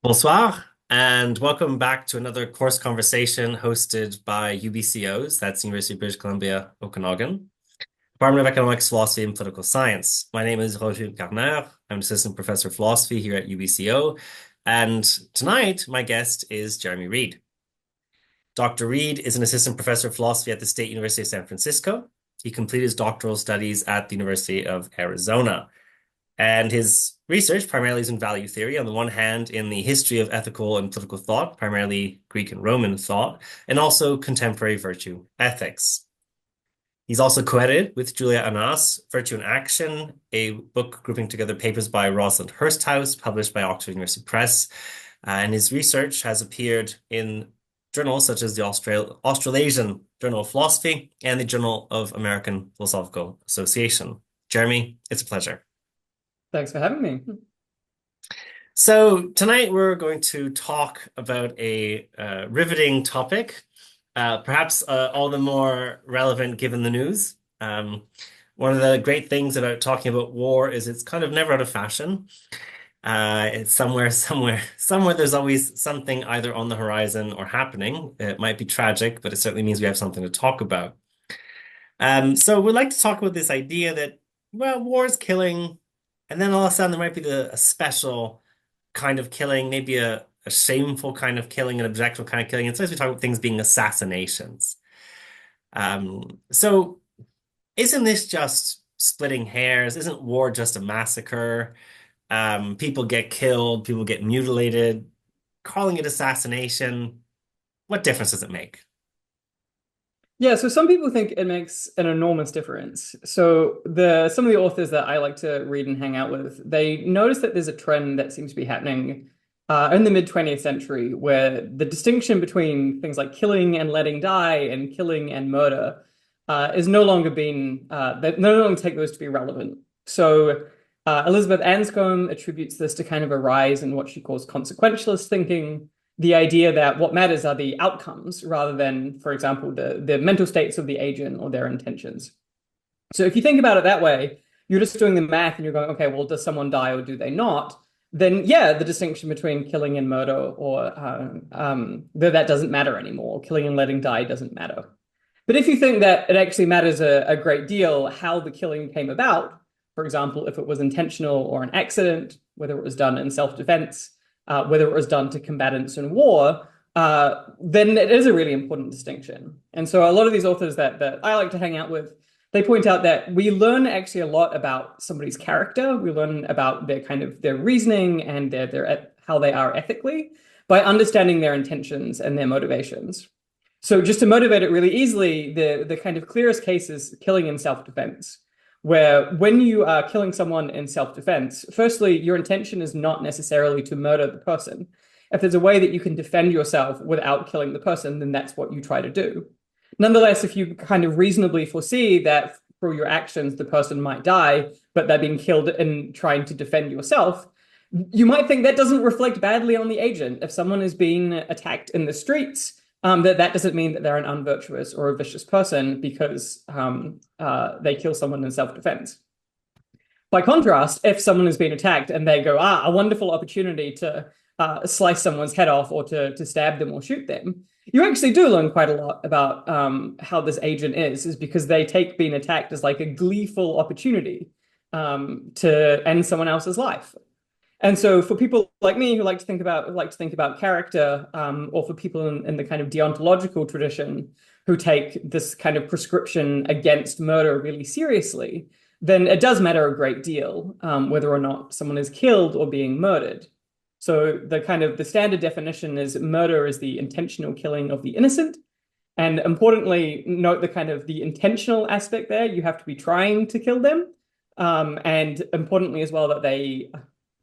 Bonsoir, and welcome back to another course conversation hosted by UBCOs, that's University of British Columbia, Okanagan, Department of Economics, Philosophy, and Political Science. My name is Renaud-Philippe Garner. I'm an assistant professor of philosophy here at UBCO, and tonight my guest is Jeremy Reid. Dr. Reid is an assistant professor of philosophy at the State University of San Francisco. He completed his doctoral studies at the University of Arizona. And his research primarily is in value theory, on the one hand, in the history of ethical and political thought, primarily Greek and Roman thought, and also contemporary virtue ethics. He's also co-edited with Julia Annas, Virtue and Action, a book grouping together papers by Rosalind Hursthouse, published by Oxford University Press. And his research has appeared in journals such as the Australasian Journal of Philosophy and the Journal of American Philosophical Association. Jeremy, it's a pleasure. Thanks for having me. So tonight we're going to talk about a riveting topic, perhaps all the more relevant given the news. One of the great things about talking about war is it's kind of never out of fashion. It's somewhere there's always something either on the horizon or happening. It might be tragic, but it certainly means we have something to talk about. So we'd like to talk about this idea that, well, war is killing. And then all of a sudden there might be a special kind of killing, maybe a shameful kind of killing, an objectionable kind of killing. And sometimes we talk about things being assassinations. So isn't this just splitting hairs? Isn't war just a massacre? People get killed, people get mutilated. Calling it assassination, what difference does it make? Yeah, so some people think it makes an enormous difference. So some of the authors that I like to read and hang out with, they notice that there's a trend that seems to be happening in the mid 20th century where the distinction between things like killing and letting die and killing and murder is no longer they no longer take those to be relevant. So Elizabeth Anscombe attributes this to kind of a rise in what she calls consequentialist thinking, the idea that what matters are the outcomes rather than, for example, the mental states of the agent or their intentions. So if you think about it that way, you're just doing the math and you're going, okay, well, does someone die or do they not? Then yeah, the distinction between killing and murder or that doesn't matter anymore. Killing and letting die doesn't matter. But if you think that it actually matters a great deal how the killing came about, for example, if it was intentional or an accident, whether it was done in self-defense, whether it was done to combatants in war, then it is a really important distinction. And so a lot of these authors that I like to hang out with, they point out that we learn actually a lot about somebody's character. We learn about their reasoning and how they are ethically by understanding their intentions and their motivations. So just to motivate it really easily, the kind of clearest case is killing in self-defense, where when you are killing someone in self-defense, firstly, your intention is not necessarily to murder the person. If there's a way that you can defend yourself without killing the person, then that's what you try to do. Nonetheless, if you kind of reasonably foresee that through your actions, the person might die, but they're being killed in trying to defend yourself, you might think that doesn't reflect badly on the agent. If someone is being attacked in the streets, that doesn't mean that they're an unvirtuous or a vicious person because they kill someone in self-defense. By contrast, if someone is being attacked and they go, a wonderful opportunity to slice someone's head off or to stab them or shoot them, you actually do learn quite a lot about how this agent is because they take being attacked as like a gleeful opportunity to end someone else's life. And so for people like me who like to think about character, or for people in the kind of deontological tradition who take this kind of prescription against murder really seriously, then it does matter a great deal whether or not someone is killed or being murdered. So the standard definition is murder is the intentional killing of the innocent. And importantly, note the intentional aspect there. You have to be trying to kill them. And importantly as well that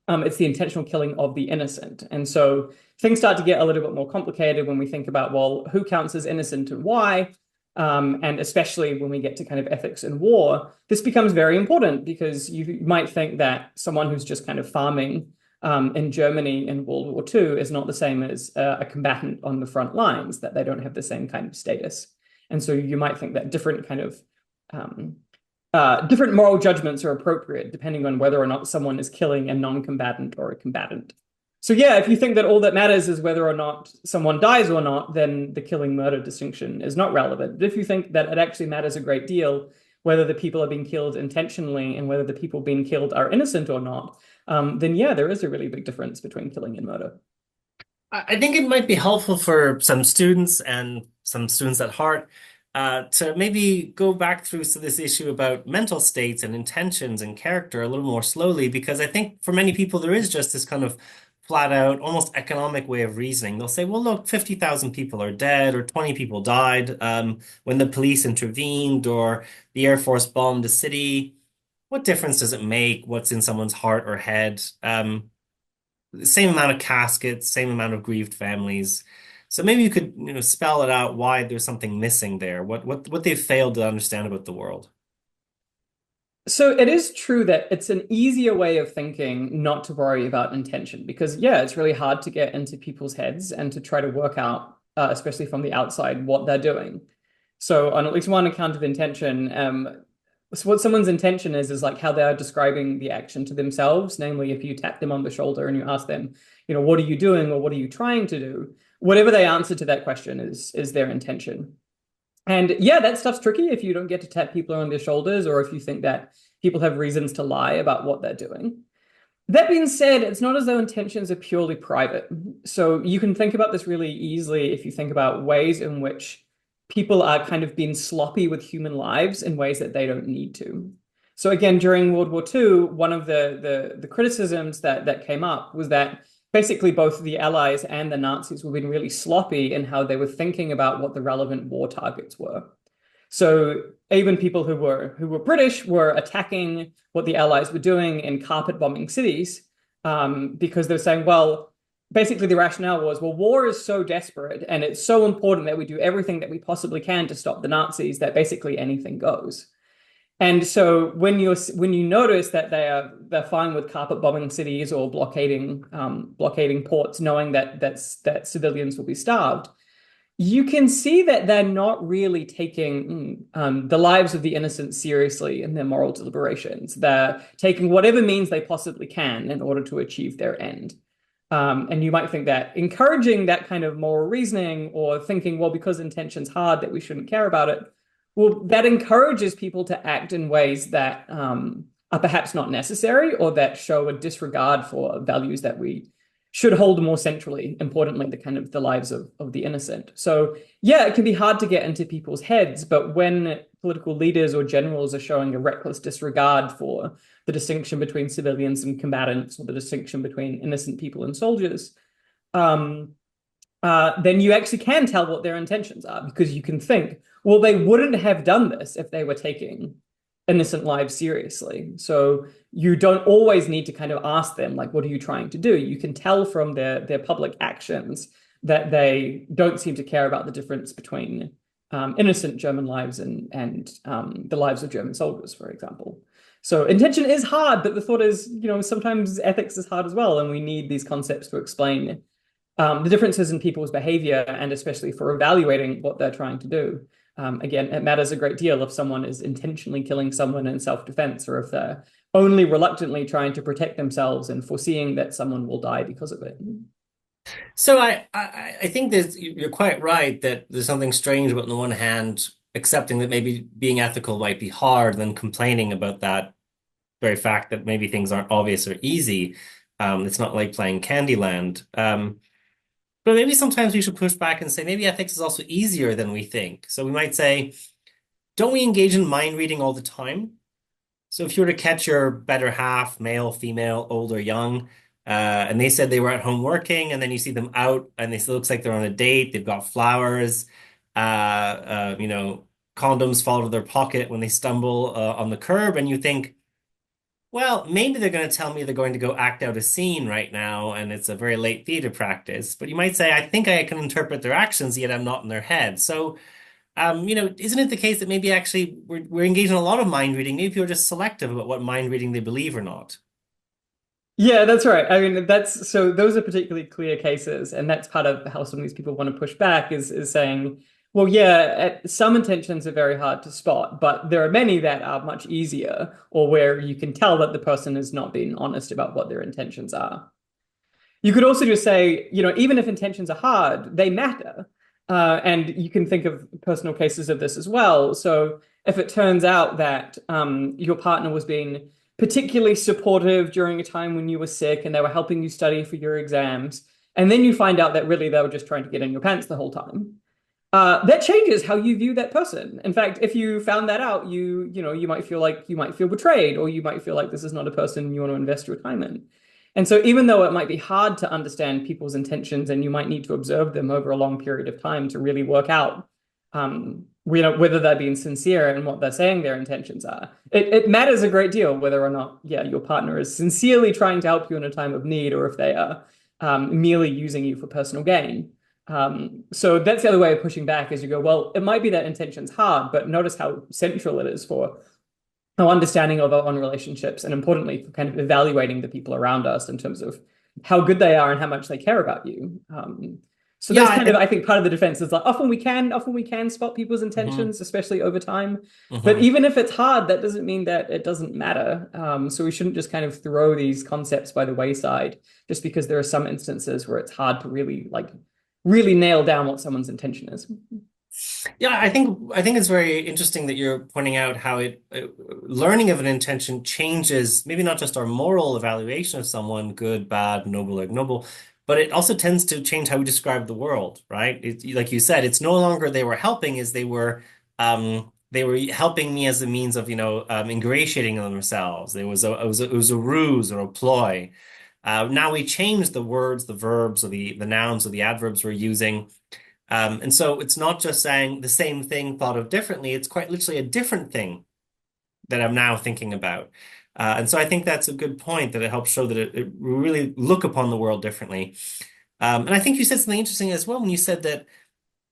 it's the intentional killing of the innocent. And so things start to get a little bit more complicated when we think about, well, who counts as innocent and why? And especially when we get to kind of ethics in war, this becomes very important because you might think that someone who's just kind of farming in Germany in World War II is not the same as a combatant on the front lines, that they don't have the same kind of status. And so you might think that different moral judgments are appropriate depending on whether or not someone is killing a non-combatant or a combatant. So yeah, if you think that all that matters is whether or not someone dies or not, then the killing murder distinction is not relevant. But if you think that it actually matters a great deal whether the people are being killed intentionally and whether the people being killed are innocent or not, then yeah, there is a really big difference between killing and murder. I think it might be helpful for some students and some students at heart to maybe go back through to this issue about mental states and intentions and character a little more slowly, because I think for many people there is just this kind of flat out, almost economic way of reasoning. They'll say, well, look, 50,000 people are dead or 20 people died when the police intervened or the Air Force bombed a city. What difference does it make what's in someone's heart or head? Same amount of caskets, same amount of grieved families. So maybe you could, spell it out why there's something missing there, what they failed to understand about the world. So it is true that it's an easier way of thinking not to worry about intention because, yeah, it's really hard to get into people's heads and to try to work out, especially from the outside, what they're doing. So on at least one account of intention, so what someone's intention is like how they're describing the action to themselves. Namely, if you tap them on the shoulder and you ask them, what are you doing or what are you trying to do? Whatever they answer to that question is their intention. And yeah, that stuff's tricky if you don't get to tap people on their shoulders or if you think that people have reasons to lie about what they're doing. That being said, it's not as though intentions are purely private. So you can think about this really easily if you think about ways in which people are kind of being sloppy with human lives in ways that they don't need to. So again, during World War II, one of the criticisms that came up was that basically both the Allies and the Nazis were being really sloppy in how they were thinking about what the relevant war targets were. So even people who were British were attacking what the Allies were doing in carpet bombing cities because they're saying, well, basically the rationale was, well, war is so desperate and it's so important that we do everything that we possibly can to stop the Nazis that basically anything goes. And so when you notice that they're fine with carpet bombing cities or blockading ports, knowing that civilians will be starved, you can see that they're not really taking the lives of the innocent seriously in their moral deliberations. They're taking whatever means they possibly can in order to achieve their end. And you might think that encouraging that kind of moral reasoning or thinking, well, because intention's hard, that we shouldn't care about it, well, that encourages people to act in ways that are perhaps not necessary or that show a disregard for values that we should hold more centrally, importantly, the kind of the lives of the innocent. So yeah, it can be hard to get into people's heads, but when political leaders or generals are showing a reckless disregard for the distinction between civilians and combatants or the distinction between innocent people and soldiers, then you actually can tell what their intentions are because you can think, well, they wouldn't have done this if they were taking innocent lives seriously. So you don't always need to kind of ask them, like, what are you trying to do? You can tell from their public actions that they don't seem to care about the difference between innocent German lives and the lives of German soldiers, for example. So intention is hard, but the thought is, sometimes ethics is hard as well, and we need these concepts to explain the differences in people's behavior and especially for evaluating what they're trying to do. Again, it matters a great deal if someone is intentionally killing someone in self-defense or if they're only reluctantly trying to protect themselves and foreseeing that someone will die because of it. So I think that you're quite right that there's something strange about, on the one hand, accepting that maybe being ethical might be hard, then complaining about that very fact that maybe things aren't obvious or easy. It's not like playing Candyland. But maybe sometimes we should push back and say maybe ethics is also easier than we think. So we might say, don't we engage in mind reading all the time? So if you were to catch your better half, male, female, old or young, and they said they were at home working, and then you see them out and they still looks like they're on a date, they've got flowers, condoms fall out of their pocket when they stumble on the curb, and you think, well, maybe they're going to tell me they're going to go act out a scene right now, and it's a very late theater practice. But you might say, I think I can interpret their actions, yet I'm not in their head. So, isn't it the case that maybe actually we're engaged in a lot of mind reading? Maybe people are just selective about what mind reading they believe or not. Yeah, that's right. I mean, so those are particularly clear cases, and that's part of how some of these people want to push back is saying, well, yeah, some intentions are very hard to spot, but there are many that are much easier, or where you can tell that the person is not being honest about what their intentions are. You could also just say, even if intentions are hard, they matter. And you can think of personal cases of this as well. So if it turns out that your partner was being particularly supportive during a time when you were sick and they were helping you study for your exams, and then you find out that really they were just trying to get in your pants the whole time, that changes how you view that person. In fact, if you found that out, you might feel like you might feel betrayed, or you might feel like this is not a person you want to invest your time in. And so even though it might be hard to understand people's intentions and you might need to observe them over a long period of time to really work out whether they're being sincere and what they're saying their intentions are, it matters a great deal whether or not, yeah, your partner is sincerely trying to help you in a time of need or if they are merely using you for personal gain. So that's the other way of pushing back is you go, well, it might be that intention's hard, but notice how central it is for our understanding of our own relationships, and importantly, for kind of evaluating the people around us in terms of how good they are and how much they care about you. So that's Yeah, kind of, I think, part of the defense is like often we can spot people's mhm, intentions, especially over time. But mhm. even if it's hard, that doesn't mean that it doesn't matter. So we shouldn't just kind of throw these concepts by the wayside just because there are some instances where it's hard to really nail down what someone's intention is. Yeah, I think it's very interesting that you're pointing out how learning of an intention changes maybe not just our moral evaluation of someone, good, bad, noble, or ignoble, but it also tends to change how we describe the world, right? Like you said, it's no longer they were helping, as they were helping me as a means of, ingratiating on themselves. It was a ruse or a ploy. Now we change the words, the verbs, or the nouns or the adverbs we're using. And so it's not just saying the same thing thought of differently, it's quite literally a different thing that I'm now thinking about. And so I think that's a good point that it helps show that we really look upon the world differently. And I think you said something interesting as well when you said that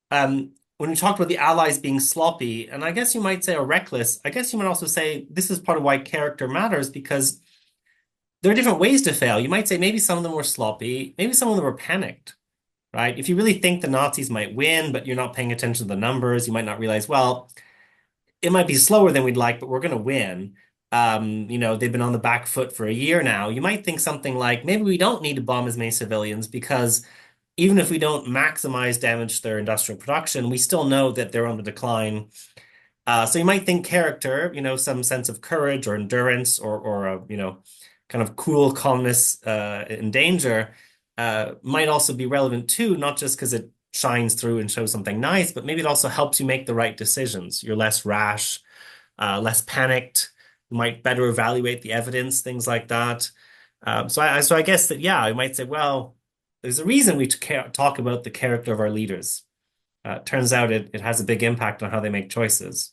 when you talked about the allies being sloppy, and I guess you might say or reckless, I guess you might also say this is part of why character matters because there are different ways to fail. You might say maybe some of them were sloppy, maybe some of them were panicked, right? If you really think the Nazis might win, but you're not paying attention to the numbers, you might not realize, well, it might be slower than we'd like, but we're going to win. They've been on the back foot for a year now. You might think something like, maybe we don't need to bomb as many civilians because even if we don't maximize damage to their industrial production, we still know that they're on the decline. So you might think character, some sense of courage or endurance or kind of cool calmness in danger might also be relevant too, not just because it shines through and shows something nice, but maybe it also helps you make the right decisions. You're less rash, less panicked. You might better evaluate the evidence, things like that. So I guess that, yeah, I might say, well, there's a reason we talk about the character of our leaders. Turns out it has a big impact on how they make choices.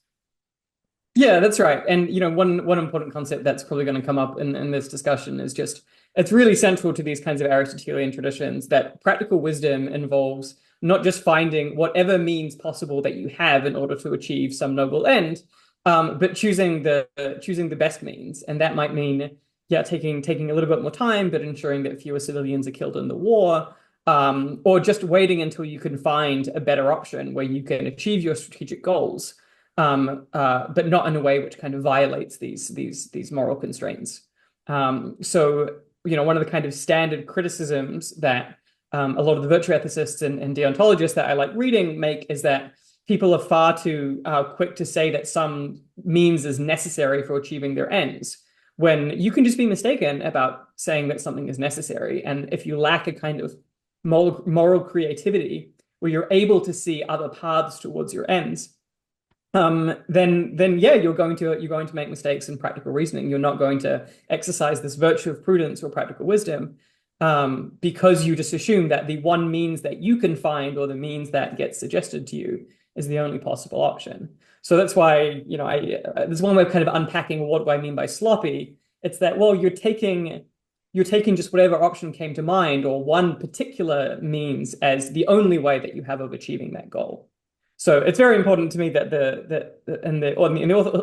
Yeah, that's right. And one important concept that's probably going to come up in this discussion is just it's really central to these kinds of Aristotelian traditions that practical wisdom involves not just finding whatever means possible that you have in order to achieve some noble end, but choosing the best means. And that might mean, yeah, taking a little bit more time, but ensuring that fewer civilians are killed in the war, or just waiting until you can find a better option where you can achieve your strategic goals but not in a way which kind of violates these moral constraints. So, one of the kind of standard criticisms that a lot of the virtue ethicists and deontologists that I like reading make is that people are far too quick to say that some means is necessary for achieving their ends, when you can just be mistaken about saying that something is necessary. And if you lack a kind of moral creativity where you're able to see other paths towards your ends, then yeah, you're going to make mistakes in practical reasoning. You're not going to exercise this virtue of prudence or practical wisdom, because you just assume that the one means that you can find or the means that gets suggested to you is the only possible option. So that's why, there's one way of kind of unpacking what do I mean by sloppy. It's that, well, you're taking just whatever option came to mind or one particular means as the only way that you have of achieving that goal. So it's very important to me that the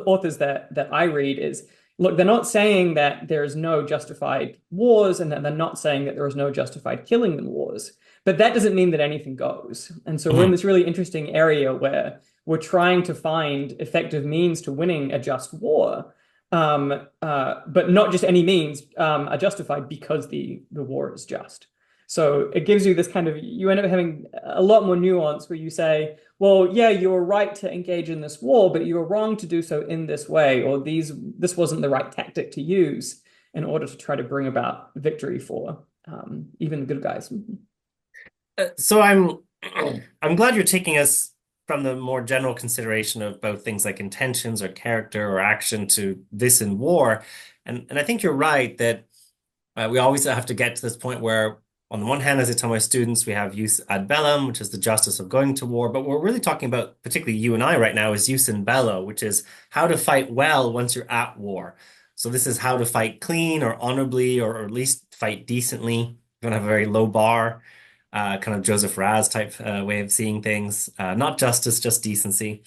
authors that I read is, look, they're not saying that there is no justified wars and that they're not saying that there is no justified killing in wars, but that doesn't mean that anything goes. And so we're in Mhm. this really interesting area where we're trying to find effective means to winning a just war, but not just any means are justified because the war is just. So it gives you this kind of, you end up having a lot more nuance where you say, well, yeah, you were right to engage in this war, but you were wrong to do so in this way, or this wasn't the right tactic to use in order to try to bring about victory for even the good guys. So I'm glad you're taking us from the more general consideration of both things like intentions or character or action to this in war. And I think you're right that we always have to get to this point where, on the one hand, as I tell my students, we have jus ad bellum, which is the justice of going to war. But what we're really talking about, particularly you and I right now, is jus in bello, which is how to fight well once you're at war. So this is how to fight clean or honorably, or at least fight decently. You don't have a very low bar, kind of Joseph Raz type way of seeing things. Not justice, just decency.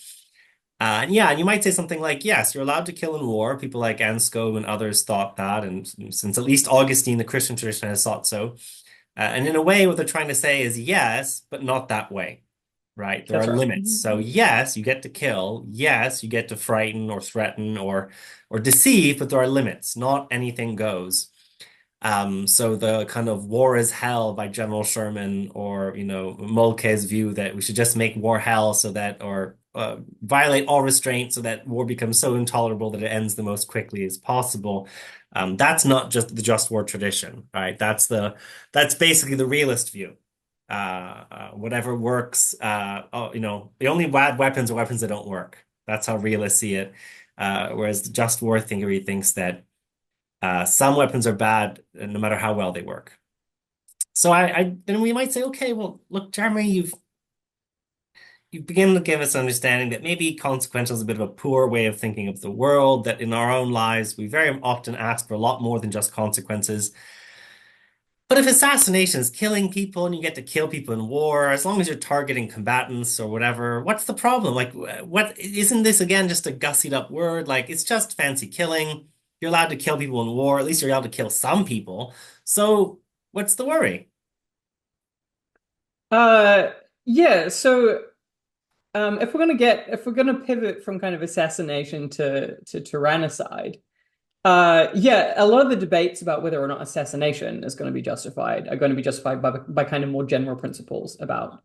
And yeah, and you might say something like, yes, you're allowed to kill in war. People like Anscombe and others thought that, and since at least Augustine, the Christian tradition, has thought so. And in a way, what they're trying to say is yes, but not that way, right? There are That's right. limits. So yes, you get to kill. Yes, you get to frighten or threaten or deceive, but there are limits. Not anything goes. So the kind of war is hell by General Sherman, or Moltke's view that we should just make war hell so that, or violate all restraint so that war becomes so intolerable that it ends the most quickly as possible. That's not just the just war tradition, right? That's basically the realist view. Whatever works, the only bad weapons are weapons that don't work. That's how realists see it. Whereas the just war theory thinks that some weapons are bad no matter how well they work. So then we might say, okay, well, look, Jeremy, you've begun to give us understanding that maybe consequential is a bit of a poor way of thinking of the world, that in our own lives, we very often ask for a lot more than just consequences. But if assassination is killing people and you get to kill people in war, as long as you're targeting combatants or whatever, what's the problem? Like, what isn't this again just a gussied up word? Like, it's just fancy killing. You're allowed to kill people in war. At least you're allowed to kill some people. So what's the worry? Uh, yeah, so if we're gonna pivot from kind of assassination to tyrannicide, yeah, a lot of the debates about whether or not assassination is going to be justified are going to be justified by kind of more general principles about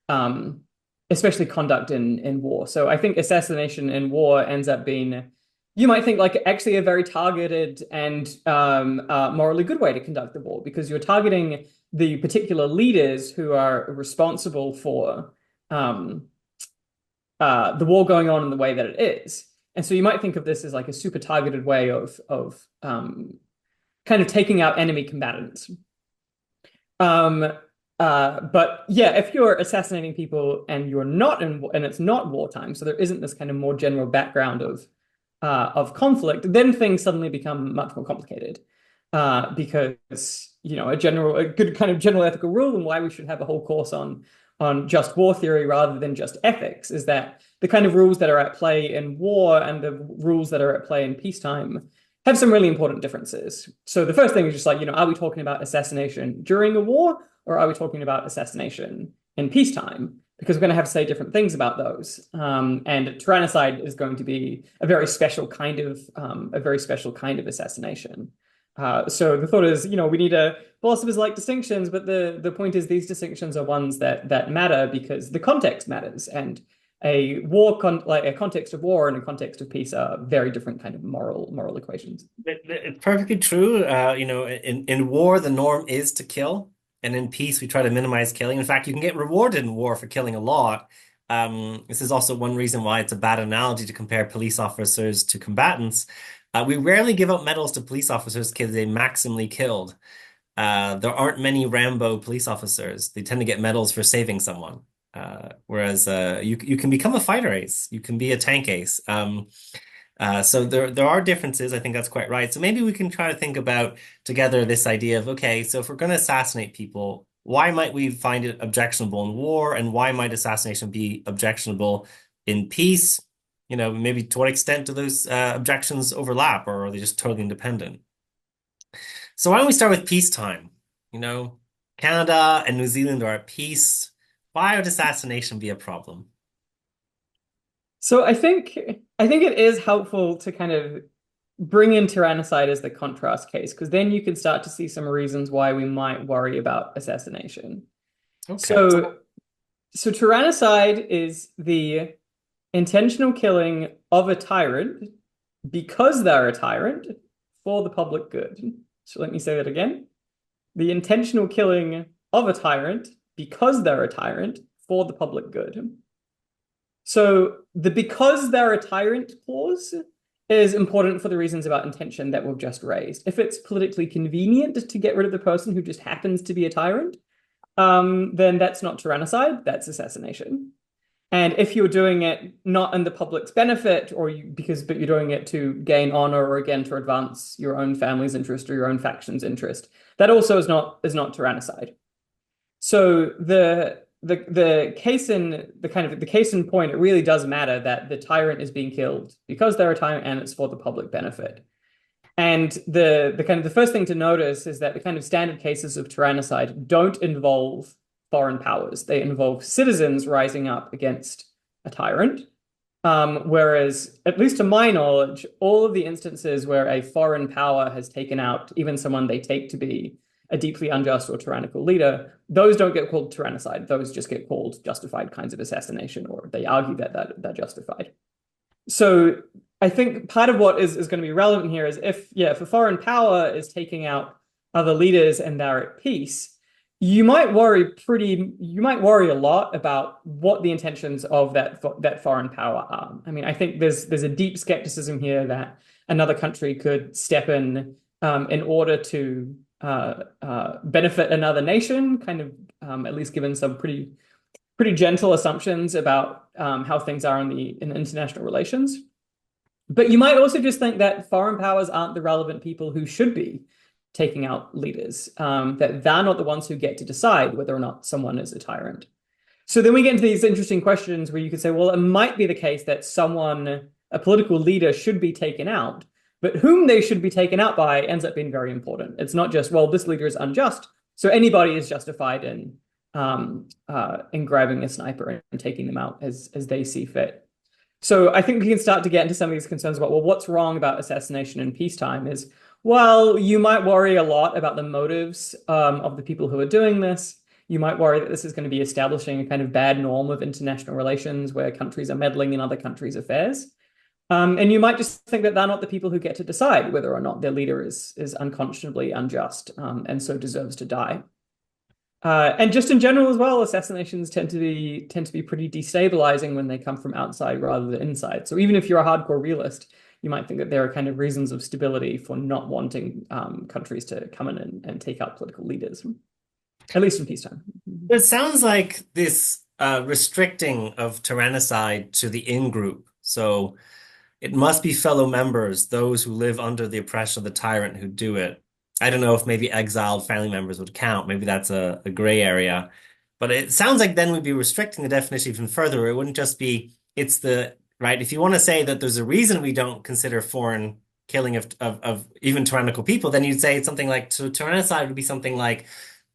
um, especially conduct in war. So I think assassination in war ends up being, you might think, like actually a very targeted and morally good way to conduct the war, because you're targeting the particular leaders who are responsible for um, the war going on in the way that it is. And so you might think of this as like a super targeted way of kind of taking out enemy combatants. Um, but yeah, if you're assassinating people and you're not and it's not wartime, so there isn't this kind of more general background of conflict, then things suddenly become much more complicated. Because a good kind of general ethical rule, and why we should have a whole course on just war theory rather than just ethics, is that the kind of rules that are at play in war and the rules that are at play in peacetime have some really important differences. So the first thing is just like, are we talking about assassination during a war, or are we talking about assassination in peacetime? Because we're going to have to say different things about those. And tyrannicide is going to be a very special kind of assassination. So the thought is, we need philosophers like distinctions, but the point is these distinctions are ones that matter because the context matters, and like a context of war and a context of peace are very different kind of moral equations. It's perfectly true. In war, the norm is to kill, and in peace, we try to minimize killing. In fact, you can get rewarded in war for killing a lot. This is also one reason why it's a bad analogy to compare police officers to combatants. We rarely give out medals to police officers because they maximally killed. There aren't many Rambo police officers. They tend to get medals for saving someone. Whereas you can become a fighter ace, you can be a tank ace. So there are differences. I think that's quite right. So maybe we can try to think about together this idea of, okay, so if we're going to assassinate people, why might we find it objectionable in war, and why might assassination be objectionable in peace? Maybe to what extent do those objections overlap, or are they just totally independent? So why don't we start with peacetime? You know, Canada and New Zealand are at peace. Why would assassination be a problem? So I think it is helpful to kind of bring in Tyrannicide as the contrast case, because then you can start to see some reasons why we might worry about assassination. Okay. So, so Tyrannicide is the intentional killing of a tyrant because they're a tyrant for the public good. So let me say that again. The intentional killing of a tyrant because they're a tyrant for the public good. So the because they're a tyrant clause is important for the reasons about intention that we've just raised. If it's politically convenient to get rid of the person who just happens to be a tyrant, then that's not tyrannicide, that's assassination. And if you're doing it not in the public's benefit, or but you're doing it to gain honor, or again to advance your own family's interest or your own faction's interest, that also is not tyrannicide. So the case in the case in point, it really does matter that the tyrant is being killed because they're a tyrant and it's for the public benefit. And the first thing to notice is that the kind of standard cases of tyrannicide don't involve foreign powers. They involve citizens rising up against a tyrant. Whereas, at least to my knowledge, all of the instances where a foreign power has taken out even someone they take to be a deeply unjust or tyrannical leader, those don't get called tyrannicide. Those just get called justified kinds of assassination, or they argue that they're justified. So I think part of what is going to be relevant here is if a foreign power is taking out other leaders and they're at peace, you might worry a lot about what the intentions of that foreign power are. I mean, I think there's a deep skepticism here that another country could step in order to benefit another nation, kind of at least given some pretty gentle assumptions about how things are in international relations. But you might also just think that foreign powers aren't the relevant people who should be taking out leaders, that they're not the ones who get to decide whether or not someone is a tyrant. So then we get into these interesting questions where you could say, well, it might be the case that a political leader should be taken out, but whom they should be taken out by ends up being very important. It's not just, well, this leader is unjust, so anybody is justified in grabbing a sniper and taking them out as they see fit. So I think we can start to get into some of these concerns about, well, what's wrong about assassination in peacetime is, well, you might worry a lot about the motives of the people who are doing this. You might worry that this is going to be establishing a kind of bad norm of international relations where countries are meddling in other countries' affairs. And you might just think that they're not the people who get to decide whether or not their leader is unconscionably unjust and so deserves to die. And just in general as well, assassinations tend to be pretty destabilizing when they come from outside rather than inside. So even if you're a hardcore realist, you might think that there are kind of reasons of stability for not wanting countries to come in and take out political leaders, at least in peacetime. It sounds like this restricting of tyrannicide to the in-group. So it must be fellow members, those who live under the oppression of the tyrant who do it. I don't know if maybe exiled family members would count. Maybe that's a gray area. But it sounds like then we'd be restricting the definition even further. It wouldn't just be, right? If you want to say that there's a reason we don't consider foreign killing of even tyrannical people, then you'd say it's something like, so tyrannicide would be something like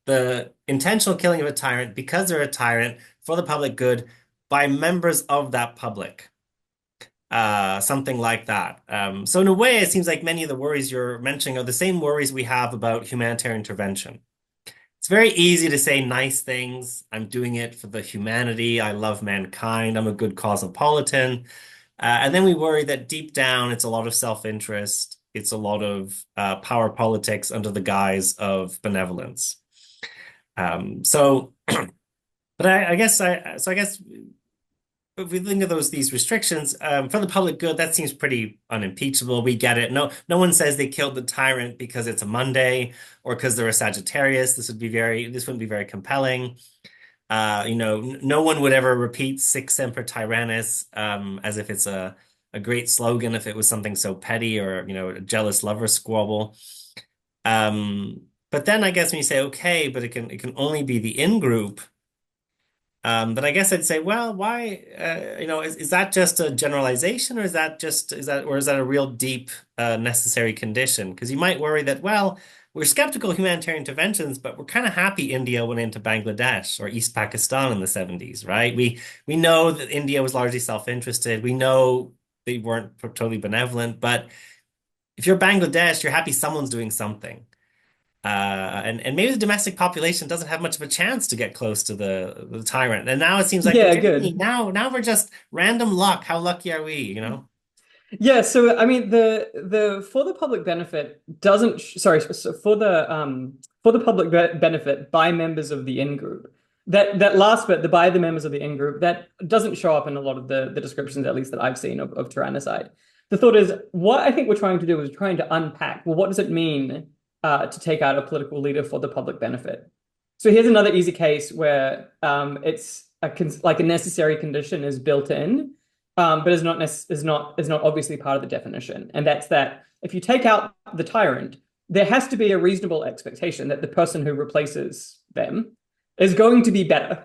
the intentional killing of a tyrant because they're a tyrant for the public good by members of that public. Something like that. So in a way, it seems like many of the worries you're mentioning are the same worries we have about humanitarian intervention. It's very easy to say nice things. I'm doing it for the humanity. I love mankind. I'm a good cosmopolitan. And then we worry that deep down, it's a lot of self-interest. It's a lot of power politics under the guise of benevolence. But I guess if we think of these restrictions for the public good, that seems pretty unimpeachable. We get it. No one says they killed the tyrant because it's a Monday or because they're a Sagittarius. This wouldn't be very compelling. No one would ever repeat Sic Semper Tyrannis as if it's a great slogan if it was something so petty or a jealous lover squabble. But then I guess when you say okay, but it can only be the in-group. Then I guess I'd say, well, why, is that just a generalization or is that a real deep, necessary condition? Because you might worry that, well, we're skeptical of humanitarian interventions, but we're kind of happy India went into Bangladesh or East Pakistan in the 70s, right? We know that India was largely self-interested. We know they weren't totally benevolent, but if you're Bangladesh, you're happy someone's doing something. And maybe the domestic population doesn't have much of a chance to get close to the tyrant. And now it seems like, Yeah, okay, good. now we're just random luck. How lucky are we, you know? Yeah, so I mean the for the public benefit doesn't sorry, so for the public benefit by members of the in-group. That last bit, the by the members of the in-group, that doesn't show up in a lot of the descriptions, at least that I've seen of Tyrannicide. The thought is what I think we're trying to do is trying to unpack, well, what does it mean to take out a political leader for the public benefit? So here's another easy case where it's like a necessary condition is built in, but is not obviously part of the definition. And that's that if you take out the tyrant, there has to be a reasonable expectation that the person who replaces them is going to be better.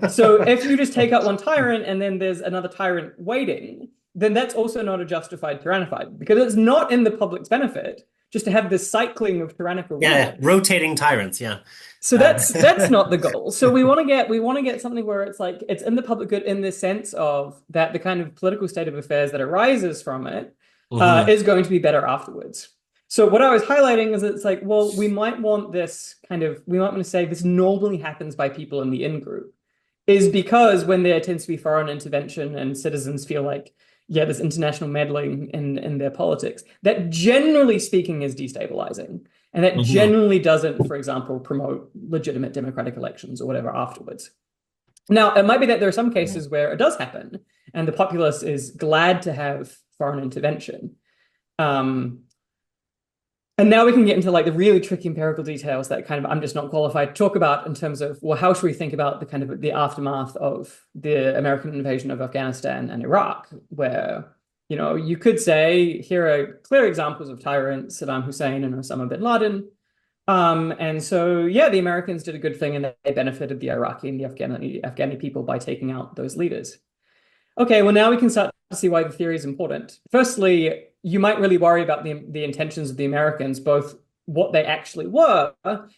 So if you just take out one tyrant and then there's another tyrant waiting, then that's also not a justified tyrannicide because it's not in the public's benefit just to have this cycling of tyrannical Yeah, rulers. rotating tyrants. Yeah. So that's not the goal. So we want to get something where it's like it's in the public good in the sense of that the kind of political state of affairs that arises from it Hmm. is going to be better afterwards. So what I was highlighting is it's like, well, we might want to say this normally happens by people in the in-group, is because when there tends to be foreign intervention and citizens feel like, yeah, there's international meddling in their politics, that generally speaking is destabilizing. And that Hmm. generally doesn't, for example, promote legitimate democratic elections or whatever afterwards. Now, it might be that there are some cases where it does happen, and the populace is glad to have foreign intervention. Um, and now we can get into like the really tricky empirical details that kind of I'm just not qualified to talk about in terms of, well, how should we think about the kind of the aftermath of the American invasion of Afghanistan and Iraq, where, you could say here are clear examples of tyrants, Saddam Hussein and Osama bin Laden. And so, yeah, the Americans did a good thing and they benefited the Iraqi and the Afghani people by taking out those leaders. Okay, well, now we can start to see why the theory is important. Firstly, you might really worry about the intentions of the Americans, both what they actually were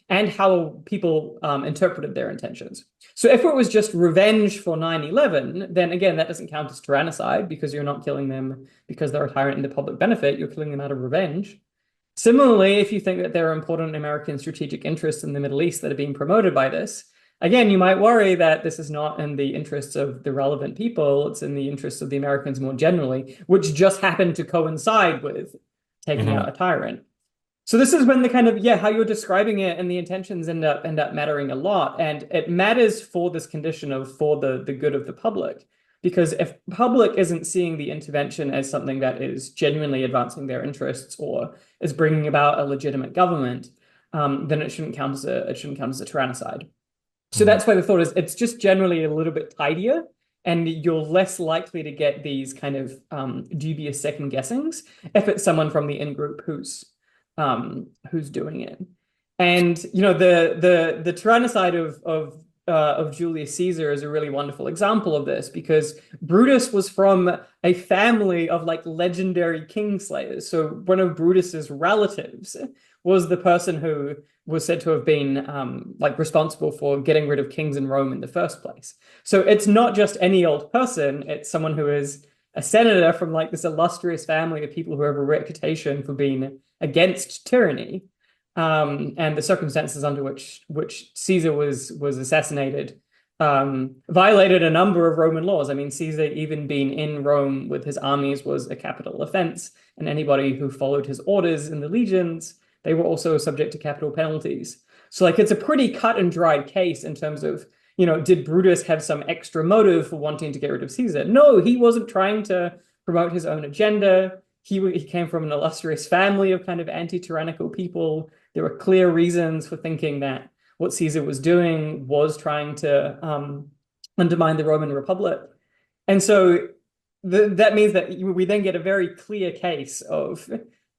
and how people interpreted their intentions. So if it was just revenge for 9/11, then again, that doesn't count as tyrannicide because you're not killing them because they're a tyrant in the public benefit, you're killing them out of revenge. Similarly, if you think that there are important American strategic interests in the Middle East that are being promoted by this, again, you might worry that this is not in the interests of the relevant people, it's in the interests of the Americans more generally, which just happened to coincide with taking out Hmm. a tyrant. So this is when the kind of, yeah, how you're describing it and the intentions end up mattering a lot. And it matters for this condition of for the good of the public. Because if public isn't seeing the intervention as something that is genuinely advancing their interests or is bringing about a legitimate government, then it shouldn't count as a tyrannicide. So Hmm. that's why the thought is it's just generally a little bit tidier, and you're less likely to get these kind of dubious second guessings if it's someone from the in group who's doing it. And the tyrannicide of Julius Caesar is a really wonderful example of this because Brutus was from a family of like legendary kingslayers. So one of Brutus's relatives was the person who was said to have been like responsible for getting rid of kings in Rome in the first place. So it's not just any old person, it's someone who is a senator from like this illustrious family of people who have a reputation for being against tyranny. And the circumstances under which Caesar was assassinated violated a number of Roman laws. I mean, Caesar even being in Rome with his armies was a capital offense, and anybody who followed his orders in the legions, they were also subject to capital penalties. So, like, it's a pretty cut and dried case in terms of, did Brutus have some extra motive for wanting to get rid of Caesar? No, he wasn't trying to promote his own agenda. He came from an illustrious family of kind of anti-tyrannical people. There were clear reasons for thinking that what Caesar was doing was trying to undermine the Roman Republic. And so that means that we then get a very clear case of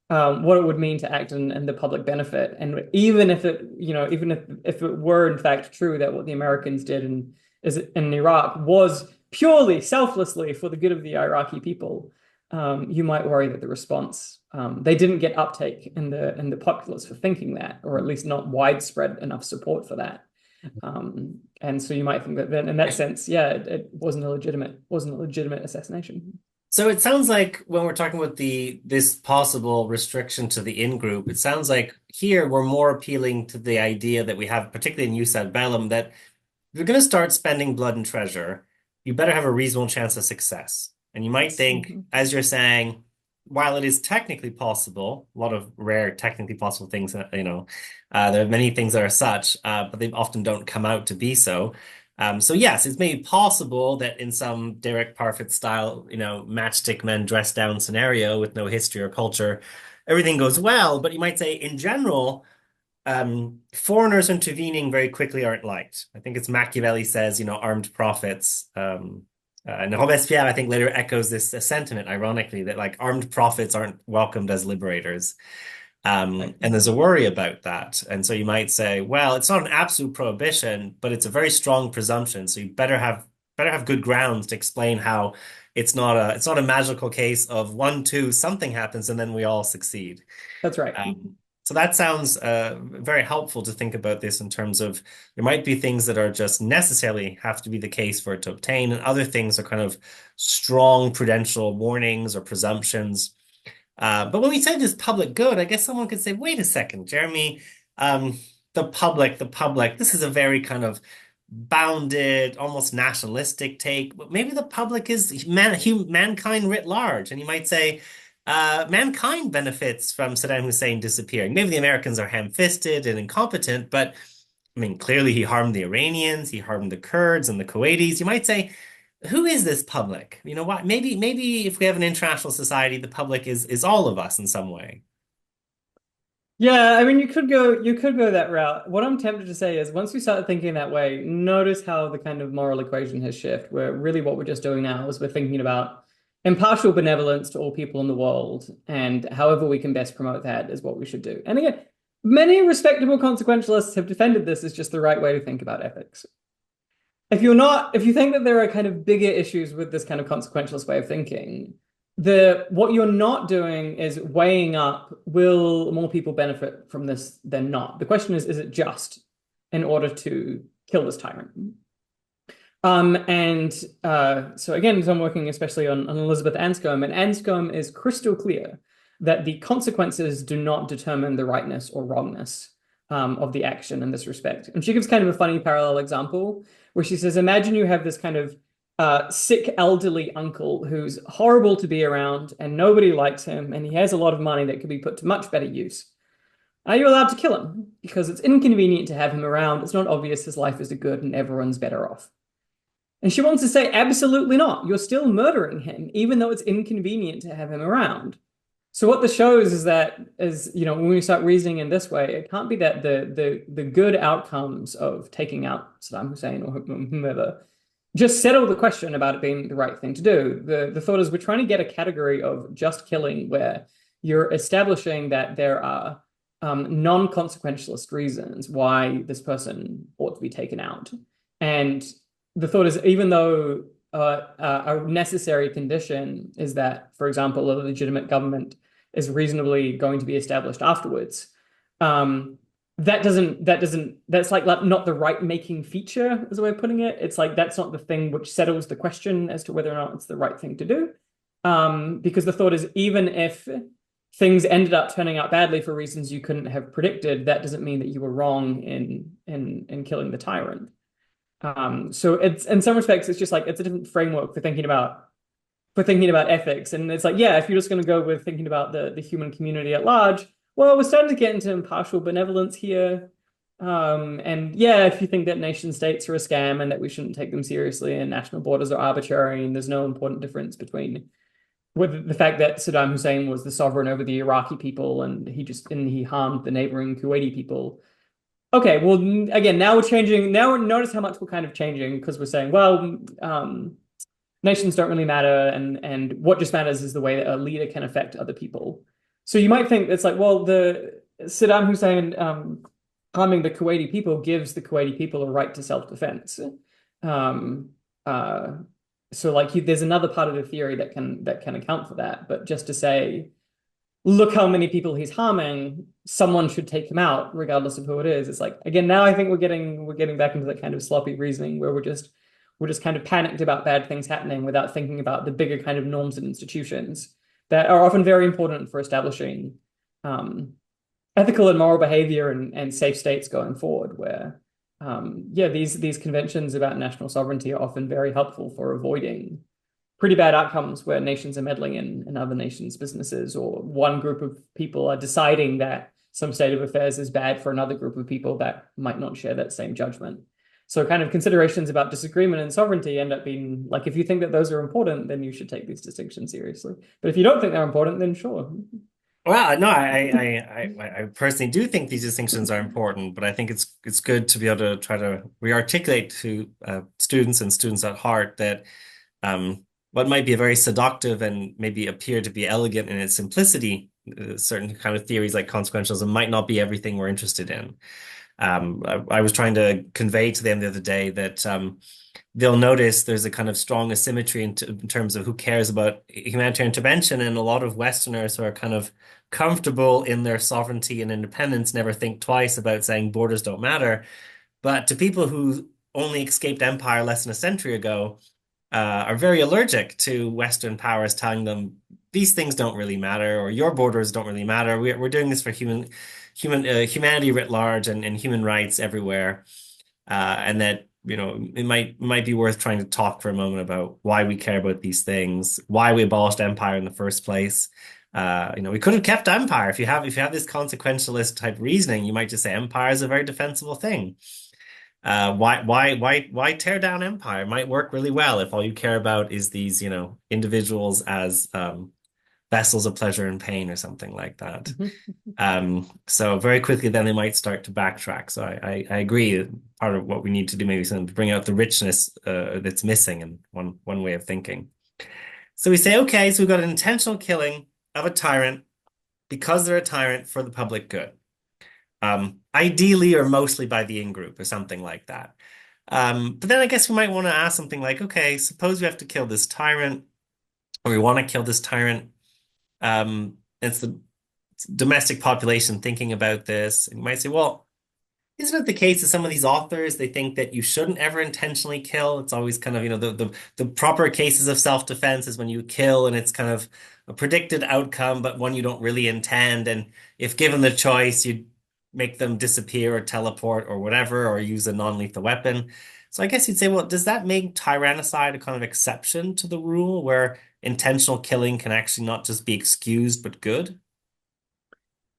what it would mean to act in the public benefit. And even if if it were in fact true that what the Americans did in Iraq was purely selflessly for the good of the Iraqi people, you might worry that the response they didn't get uptake in the populace for thinking that, or at least not widespread enough support for that. And so you might think that then, in that sense, yeah, it wasn't a legitimate assassination. So it sounds like when we're talking about the this possible restriction to the in-group, it sounds like here we're more appealing to the idea that we have, particularly in Jus ad Bellum, that if you're going to start spending blood and treasure, you better have a reasonable chance of success. And you might think, Mhm. as you're saying, while it is technically possible, a lot of rare technically possible things, there are many things that are such, but they often don't come out to be so. So yes, it's maybe possible that in some Derek Parfit style, matchstick men dressed down scenario with no history or culture, everything goes well. But you might say in general, foreigners intervening very quickly aren't liked. I think it's Machiavelli says, armed prophets. And Robespierre, I think, later echoes this sentiment, ironically, that like armed prophets aren't welcomed as liberators. And there's a worry about that. And so you might say, well, it's not an absolute prohibition, but it's a very strong presumption. So you better have good grounds to explain how it's not a magical case of one, two, something happens, and then we all succeed. That's right. So that sounds very helpful to think about this in terms of there might be things that are just necessarily have to be the case for it to obtain, and other things are kind of strong prudential warnings or presumptions. But when we say this public good, I guess someone could say, wait a second, Jeremy, um, the public, this is a very kind of bounded, almost nationalistic take. But maybe the public is mankind writ large. And you might say, mankind benefits from Saddam Hussein disappearing. Maybe the Americans are ham-fisted and incompetent, but I mean, clearly he harmed the Iranians, he harmed the Kurds and the Kuwaitis. You might say, who is this public? You know what? Maybe if we have an international society, the public is all of us in some way. Yeah, I mean, you could go that route. What I'm tempted to say is once we start thinking that way, notice how the kind of moral equation has shifted, where really what we're just doing now is we're thinking about impartial benevolence to all people in the world, and however we can best promote that is what we should do. And again, many respectable consequentialists have defended this as just the right way to think about ethics. If you think that there are kind of bigger issues with this kind of consequentialist way of thinking, what you're not doing is weighing up, will more people benefit from this than not? The question is it just in order to kill this tyrant? So again, so I'm working especially on Elizabeth Anscombe, and Anscombe is crystal clear that the consequences do not determine the rightness or wrongness of the action in this respect. And she gives kind of a funny parallel example where she says, imagine you have this kind of sick elderly uncle who's horrible to be around and nobody likes him and he has a lot of money that could be put to much better use. Are you allowed to kill him? Because it's inconvenient to have him around. It's not obvious his life is a good and everyone's better off. And she wants to say, absolutely not. You're still murdering him, even though it's inconvenient to have him around. So what this shows is that, when we start reasoning in this way, it can't be that the good outcomes of taking out Saddam Hussein or whomever just settle the question about it being the right thing to do. The thought is we're trying to get a category of just killing where you're establishing that there are non-consequentialist reasons why this person ought to be taken out. And the thought is, even though a necessary condition is that, for example, a legitimate government is reasonably going to be established afterwards, that's like not the right making feature, is the way of putting it. It's like that's not the thing which settles the question as to whether or not it's the right thing to do. Because the thought is, even if things ended up turning out badly for reasons you couldn't have predicted, that doesn't mean that you were wrong in killing the tyrant. So it's, in some respects, it's just like it's a different framework for thinking about ethics. And it's like, yeah, if you're just going to go with thinking about the human community at large, well, we're starting to get into impartial benevolence here. And yeah, if you think that nation states are a scam and that we shouldn't take them seriously and national borders are arbitrary and there's no important difference between with the fact that Saddam Hussein was the sovereign over the Iraqi people and he harmed the neighboring Kuwaiti people. Okay, well, again, now we're changing. Now notice how much we're kind of changing because we're saying, well, nations don't really matter, and what just matters is the way that a leader can affect other people. So you might think it's like, well, the Saddam Hussein harming the Kuwaiti people gives the Kuwaiti people a right to self-defense. Um, so like there's another part of the theory that can account for that. But just to say, look how many people he's harming, someone should take him out, regardless of who it is. It's like, again, now I think we're getting back into that kind of sloppy reasoning where were just kind of panicked about bad things happening without thinking about the bigger kind of norms and institutions that are often very important for establishing ethical and moral behavior and safe states going forward, where yeah, these conventions about national sovereignty are often very helpful for avoiding pretty bad outcomes where nations are meddling in other nations' businesses, or one group of people are deciding that some state of affairs is bad for another group of people that might not share that same judgment. So kind of considerations about disagreement and sovereignty end up being like, if you think that those are important, then you should take these distinctions seriously. But if you don't think they're important, then sure. Well, no, I personally do think these distinctions are important, but I think it's good to be able to try to re-articulate to students and students at heart that what might be a very seductive and maybe appear to be elegant in its simplicity, certain kind of theories like consequentialism might not be everything we're interested in. I was trying to convey to them the other day that they'll notice there's a kind of strong asymmetry in terms of who cares about humanitarian intervention, and a lot of Westerners who are kind of comfortable in their sovereignty and independence never think twice about saying borders don't matter. But to people who only escaped empire less than a century ago, are very allergic to Western powers telling them these things don't really matter, or your borders don't really matter. We're doing this for humanity writ large and human rights everywhere, and that it might be worth trying to talk for a moment about why we care about these things, why we abolished empire in the first place. We could have kept empire. If you have this consequentialist type reasoning, you might just say empire is a very defensible thing. Why tear down empire? It might work really well if all you care about is these, individuals as vessels of pleasure and pain or something like that. So very quickly then they might start to backtrack. So I agree. Part of what we need to do maybe is to bring out the richness that's missing in one way of thinking. So we say, okay, so we've got an intentional killing of a tyrant because they're a tyrant for the public good. Ideally or mostly by the in-group or something like that. But then I guess we might want to ask something like, okay, suppose we have to kill this tyrant, or we want to kill this tyrant. It's the domestic population thinking about this. And you might say, well, isn't it the case that some of these authors, they think that you shouldn't ever intentionally kill? It's always kind of, the proper cases of self-defense is when you kill and it's kind of a predicted outcome, but one you don't really intend. And if given the choice, you make them disappear or teleport or whatever, or use a non-lethal weapon. So I guess you'd say, well, does that make tyrannicide a kind of exception to the rule where intentional killing can actually not just be excused, but good?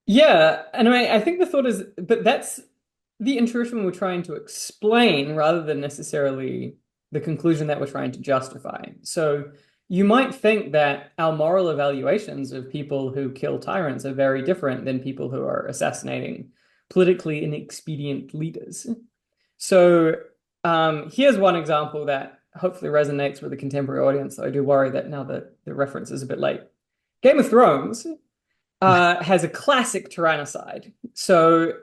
Yeah, and I think the thought is, but that's the intrusion we're trying to explain rather than necessarily the conclusion that we're trying to justify. So you might think that our moral evaluations of people who kill tyrants are very different than people who are assassinating politically inexpedient leaders. So here's one example that hopefully resonates with the contemporary audience. I do worry that now that the reference is a bit late. Game of Thrones has a classic tyrannicide. So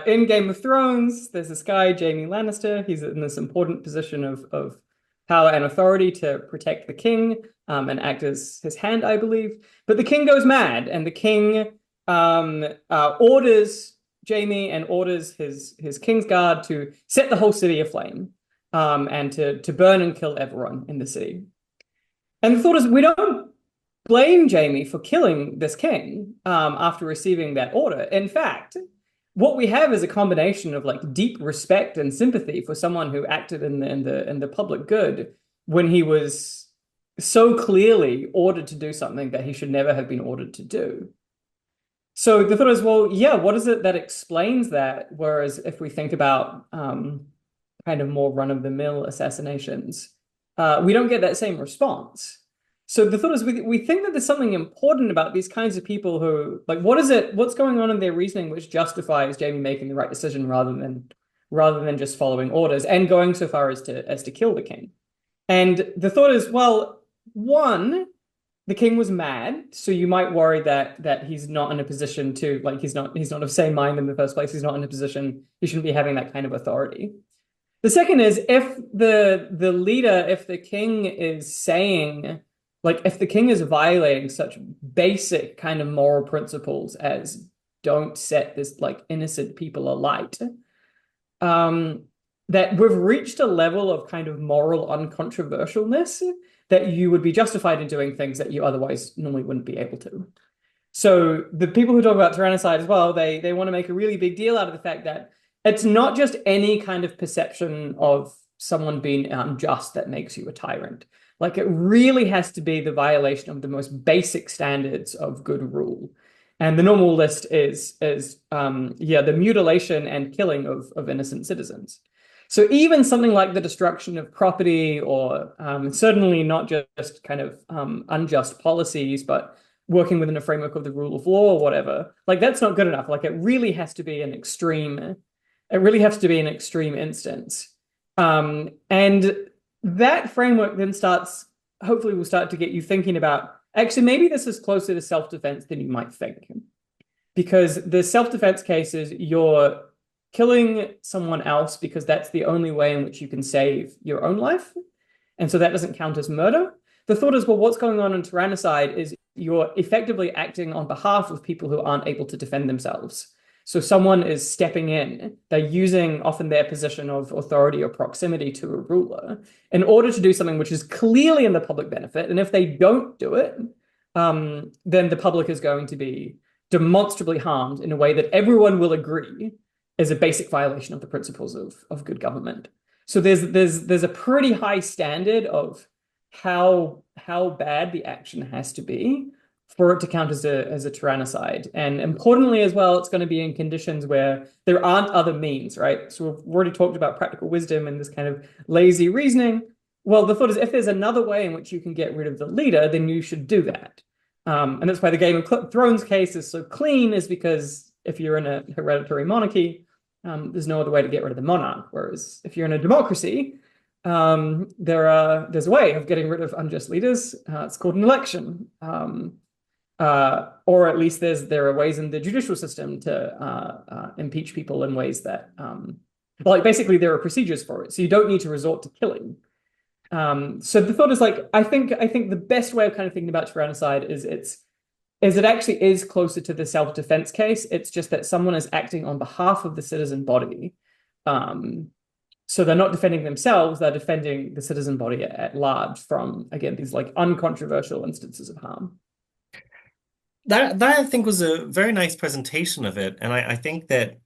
in Game of Thrones, there's this guy, Jaime Lannister. He's in this important position of power and authority to protect the king and act as his hand, I believe. But the king goes mad, and the king orders Jaime and orders his king's guard to set the whole city aflame and to burn and kill everyone in the city. And the thought is, we don't blame Jaime for killing this king after receiving that order. In fact, what we have is a combination of like deep respect and sympathy for someone who acted in the public good when he was so clearly ordered to do something that he should never have been ordered to do. So the thought is, well, yeah, what is it that explains that? Whereas if we think about kind of more run-of-the-mill assassinations, we don't get that same response. So the thought is, we think that there's something important about these kinds of people who, like, what's going on in their reasoning which justifies Jaime making the right decision rather than just following orders and going so far as to kill the king. And the thought is, well, one, the king was mad, so you might worry that he's not in a position to, like, he's not of sane mind in the first place. He's not in a position, he shouldn't be having that kind of authority. The second is, if the leader, if the king is saying, like, if the king is violating such basic kind of moral principles as don't set this, like, innocent people alight, that we've reached a level of kind of moral uncontroversialness that you would be justified in doing things that you otherwise normally wouldn't be able to. So the people who talk about tyrannicide as well, they want to make a really big deal out of the fact that it's not just any kind of perception of someone being unjust that makes you a tyrant. Like it really has to be the violation of the most basic standards of good rule. And the normal list is the mutilation and killing of innocent citizens. So even something like the destruction of property, or certainly not just kind of unjust policies, but working within a framework of the rule of law or whatever, like that's not good enough. Like it really has to be an extreme, it really has to be an extreme instance. And that framework then hopefully will start to get you thinking about, actually, maybe this is closer to self-defense than you might think. Because the self-defense case is you're killing someone else because that's the only way in which you can save your own life. And so that doesn't count as murder. The thought is, well, what's going on in tyrannicide is you're effectively acting on behalf of people who aren't able to defend themselves. So someone is stepping in, they're using often their position of authority or proximity to a ruler in order to do something which is clearly in the public benefit. And if they don't do it, then the public is going to be demonstrably harmed in a way that everyone will agree is a basic violation of the principles of good government. So there's a pretty high standard of how bad the action has to be for it to count as a tyrannicide. And importantly as well, it's going to be in conditions where there aren't other means, right? So we've already talked about practical wisdom and this kind of lazy reasoning. Well, the thought is if there's another way in which you can get rid of the leader, then you should do that. And that's why the Game of Thrones case is so clean, is because if you're in a hereditary monarchy, there's no other way to get rid of the monarch. Whereas if you're in a democracy, there's a way of getting rid of unjust leaders. It's called an election. Or at least there are ways in the judicial system to impeach people in ways that, like basically there are procedures for it. So you don't need to resort to killing. So the thought is like, I think the best way of kind of thinking about tyrannicide is it actually is closer to the self-defense case. It's just that someone is acting on behalf of the citizen body. So they're not defending themselves, they're defending the citizen body at large from, again, these like uncontroversial instances of harm. That I think was a very nice presentation of it, and I think that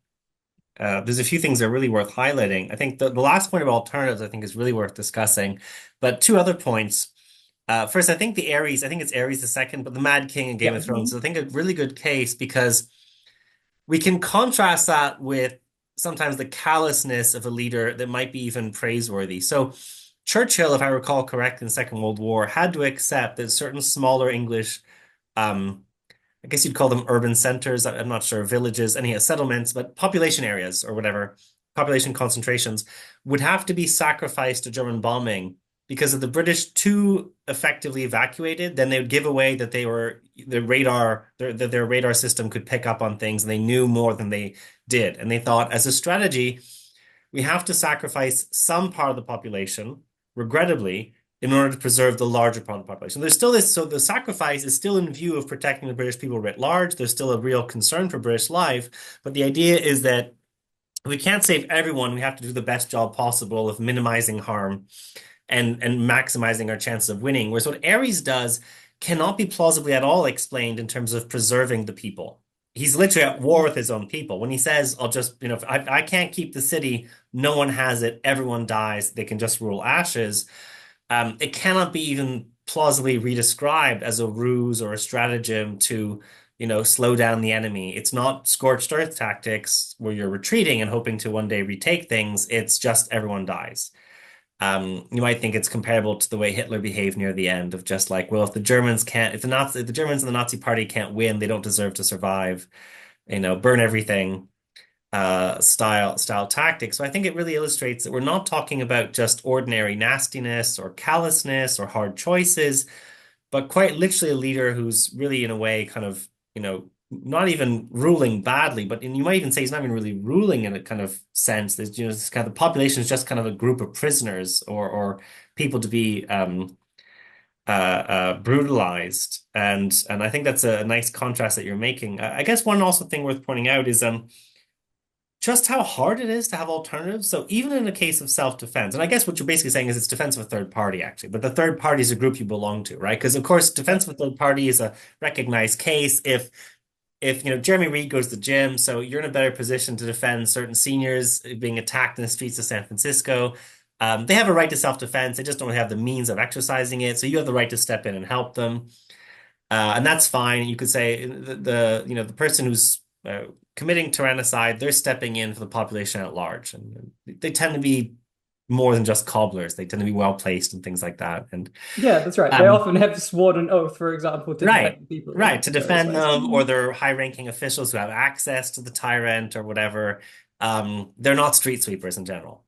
there's a few things that are really worth highlighting. I think the last point about alternatives I think is really worth discussing, but two other points. First, I think I think it's Ares the second, but the Mad King in Game Yeah. of Thrones is I think a really good case because we can contrast that with sometimes the callousness of a leader that might be even praiseworthy. So Churchill, if I recall correct, in the Second World War, had to accept that certain smaller English I guess you'd call them urban centers. I'm not sure, villages, any settlements, but population areas or whatever, population concentrations would have to be sacrificed to German bombing because if the British too effectively evacuated, then they would give away that their radar system could pick up on things and they knew more than they did. And they thought, as a strategy, we have to sacrifice some part of the population, regrettably, in order to preserve the larger part of the population. There's still this, so the sacrifice is still in view of protecting the British people writ large. There's still a real concern for British life, but the idea is that we can't save everyone. We have to do the best job possible of minimizing harm and maximizing our chances of winning. Whereas what Ares does cannot be plausibly at all explained in terms of preserving the people. He's literally at war with his own people. When he says, I'll just, I can't keep the city, no one has it, everyone dies, they can just rule ashes. It cannot be even plausibly redescribed as a ruse or a stratagem to, slow down the enemy. It's not scorched earth tactics where you're retreating and hoping to one day retake things. It's just everyone dies. You might think it's comparable to the way Hitler behaved near the end of just like, well, if the Germans and the Nazi Party can't win, they don't deserve to survive. Burn everything. Style tactics. So I think it really illustrates that we're not talking about just ordinary nastiness or callousness or hard choices, but quite literally a leader who's really in a way kind of, not even ruling badly, but you might even say he's not even really ruling in a kind of sense. There's, this kind of the population is just kind of a group of prisoners or people to be brutalized. And I think that's a nice contrast that you're making. I guess one also thing worth pointing out is just how hard it is to have alternatives. So even in a case of self-defense, and I guess what you're basically saying is it's defense of a third party, actually, but the third party is a group you belong to, right? Because of course, defense of a third party is a recognized case. If Jeremy Reid goes to the gym, so you're in a better position to defend certain seniors being attacked in the streets of San Francisco. They have a right to self-defense. They just don't have the means of exercising it. So you have the right to step in and help them. And that's fine. You could say the person who's committing tyrannicide, they're stepping in for the population at large, and they tend to be more than just cobblers. They tend to be well placed and things like that. And Yeah, that's right. They um, often have sworn an oath, for example, to right, defend people right, to in various defend ways. them, or they're high-ranking officials who have access to the tyrant or whatever. They're not street sweepers in general.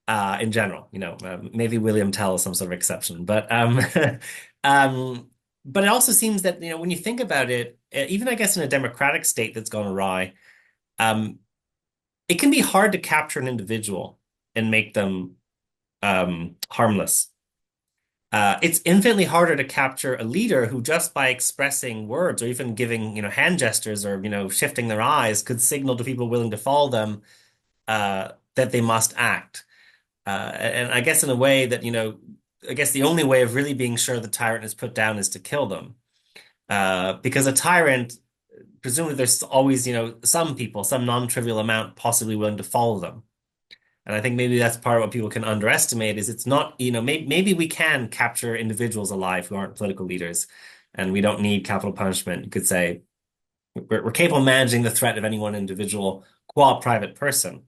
Maybe William Tell is some sort of exception, um, but it also seems that when you think about it, even I guess in a democratic state that's gone awry, um, it can be hard to capture an individual and make them harmless. It's infinitely harder to capture a leader who just by expressing words or even giving hand gestures or shifting their eyes could signal to people willing to follow them that they must act. And I guess in a way that, I guess the only way of really being sure the tyrant is put down is to kill them. Because a tyrant, presumably there's always, some people, some non-trivial amount possibly willing to follow them. And I think maybe that's part of what people can underestimate is it's not, maybe we can capture individuals alive who aren't political leaders and we don't need capital punishment. You could say we're capable of managing the threat of any one individual qua private person.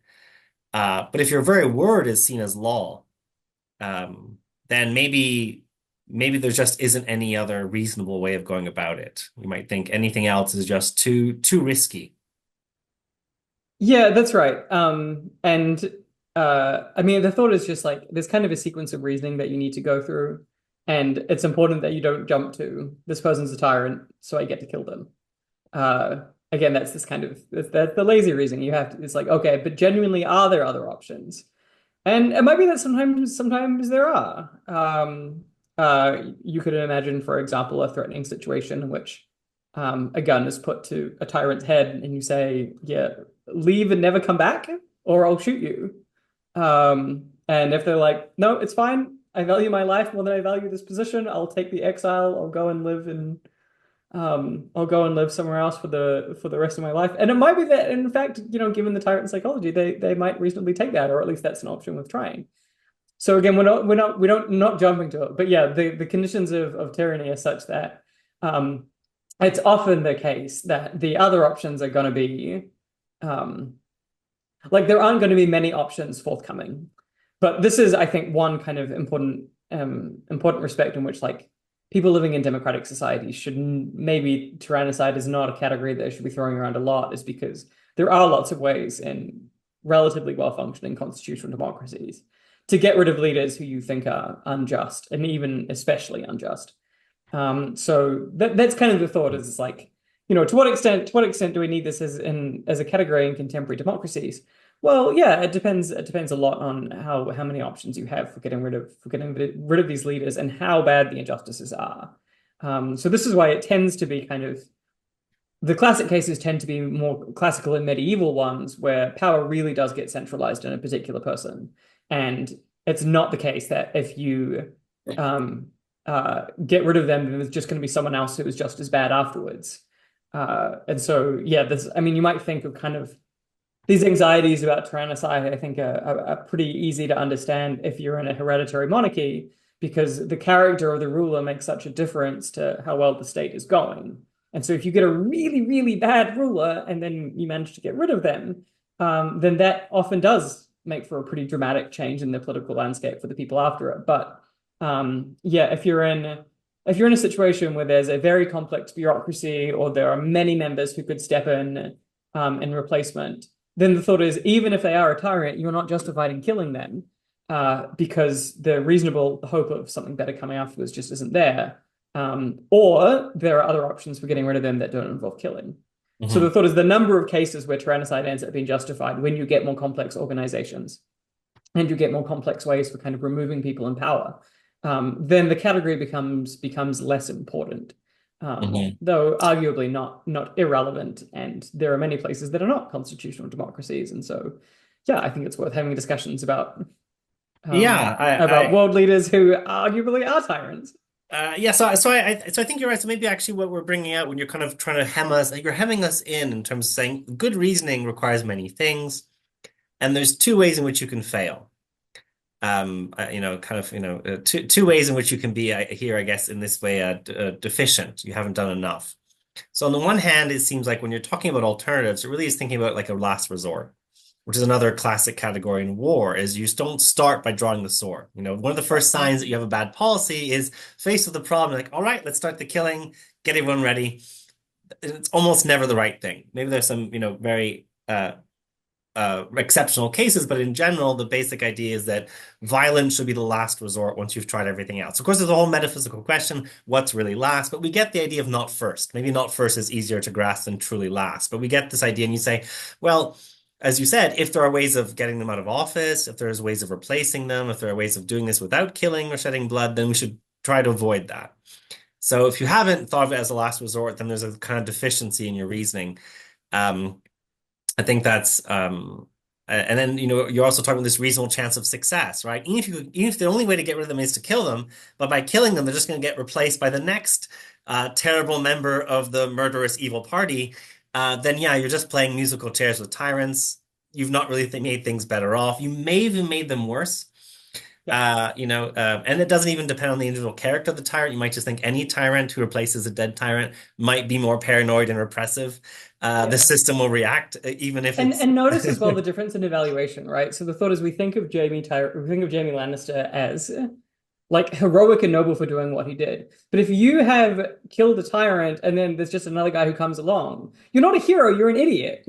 But if your very word is seen as law, then maybe there just isn't any other reasonable way of going about it. You might think anything else is just too risky. Yeah, that's right. And I mean, the thought is just like there's kind of a sequence of reasoning that you need to go through, and it's important that you don't jump to this person's a tyrant, so I get to kill them. Again, that's this kind of that's the lazy reasoning. You have to. It's like okay, but genuinely, are there other options? And it might be that sometimes there are. You could imagine, for example, a threatening situation in which a gun is put to a tyrant's head, and you say, "Yeah, leave and never come back, or I'll shoot you." And if they're like, "No, it's fine. I value my life more than I value this position. I'll take the exile. I'll go and live somewhere else for the rest of my life." And it might be that, in fact, given the tyrant psychology, they might reasonably take that, or at least that's an option with trying. So again, we're not jumping to it, but yeah, the conditions of tyranny are such that it's often the case that the other options are going to be um, like there aren't going to be many options forthcoming. But this is, I think, one kind of important respect in which like people living in democratic societies should maybe tyrannicide is not a category that they should be throwing around a lot, is because there are lots of ways in relatively well-functioning constitutional democracies to get rid of leaders who you think are unjust and even especially unjust. So that's kind of the thought is it's like, to what extent do we need this as a category in contemporary democracies? Well, yeah, it depends. It depends a lot on how many options you have for getting rid of these leaders and how bad the injustices are. So this is why it tends to be kind of the classic cases tend to be more classical and medieval ones where power really does get centralized in a particular person. And it's not the case that if you get rid of them, then there's just going to be someone else who is just as bad afterwards. And so, yeah, I mean, you might think of kind of these anxieties about tyrannicide, I think, are pretty easy to understand if you're in a hereditary monarchy, because the character of the ruler makes such a difference to how well the state is going. And so if you get a really, really bad ruler and then you manage to get rid of them, then that often does make for a pretty dramatic change in the political landscape for the people after it. But yeah, if you're in a situation where there's a very complex bureaucracy or there are many members who could step in replacement, then the thought is even if they are a tyrant, you're not justified in killing them because the reasonable hope of something better coming afterwards just isn't there. Or there are other options for getting rid of them that don't involve killing. So the thought is the number of cases where tyrannicide ends up being justified when you get more complex organizations and you get more complex ways for kind of removing people in power, then the category becomes less important. Hmm. though arguably not irrelevant. And there are many places that are not constitutional democracies. And so, yeah, I think it's worth having discussions Yeah, about world leaders who arguably are tyrants. yeah. So I think you're right. So maybe actually what we're bringing out when you're kind of trying to hem us, you're hemming us in terms of saying good reasoning requires many things, and there's two ways in which you can fail. Kind of, two ways in which you can be here, I guess, in this way, deficient. You haven't done enough. So on the one hand, it seems like when you're talking about alternatives, it really is thinking about like a last resort, which is another classic category in war, is you don't start by drawing the sword. One of the first signs that you have a bad policy is faced with the problem, like, all right, let's start the killing, get everyone ready. It's almost never the right thing. Maybe there's some, very exceptional cases, but in general, the basic idea is that violence should be the last resort once you've tried everything else. Of course, there's a whole metaphysical question, what's really last? But we get the idea of not first. Maybe not first is easier to grasp than truly last. But we get this idea, and you say, well, as you said, if there are ways of getting them out of office, if there's ways of replacing them, if there are ways of doing this without killing or shedding blood, then we should try to avoid that. So if you haven't thought of it as a last resort, then there's a kind of deficiency in your reasoning. Um, I think that's and then you're also talking about this reasonable chance of success, right? Even if the only way to get rid of them is to kill them, but by killing them, they're just going to get replaced by the next terrible member of the murderous evil party. Then yeah, you're just playing musical chairs with tyrants. You've not really made things better off. You may have even made them worse. Yeah. And it doesn't even depend on the individual character of the tyrant. You might just think any tyrant who replaces a dead tyrant might be more paranoid and repressive. The Yeah. system will react, even if And it's. and notice as well the difference in evaluation, right? So the thought is we think of Jamie Lannister as like heroic and noble for doing what he did. But if you have killed a tyrant and then there's just another guy who comes along, you're not a hero, you're an idiot.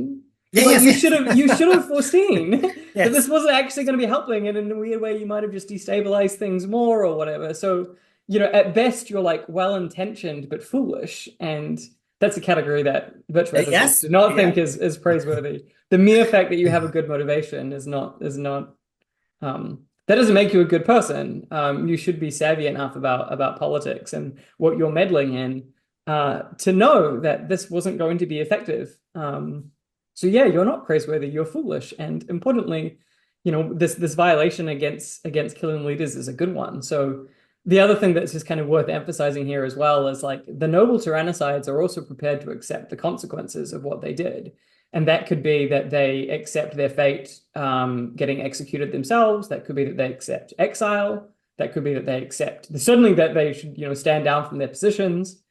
Yeah, Like yes, you should have foreseen that this yes. wasn't actually going to be helping, and in a weird way you might have just destabilized things more or whatever. So, at best you're like well-intentioned but foolish, and that's a category that virtue ethicists Yes, do not yeah. think is praiseworthy. The mere fact that you have a good motivation is not that doesn't make you a good person. You should be savvy enough about politics and what you're meddling in to know that this wasn't going to be effective. So yeah, you're not praiseworthy. You're foolish, and importantly, this violation against killing leaders is a good one. So the other thing that's just kind of worth emphasizing here as well is like the noble tyrannicides are also prepared to accept the consequences of what they did. And that could be that they accept their fate getting executed themselves. That could be that they accept exile. That could be that they accept certainly that they should, stand down from their positions.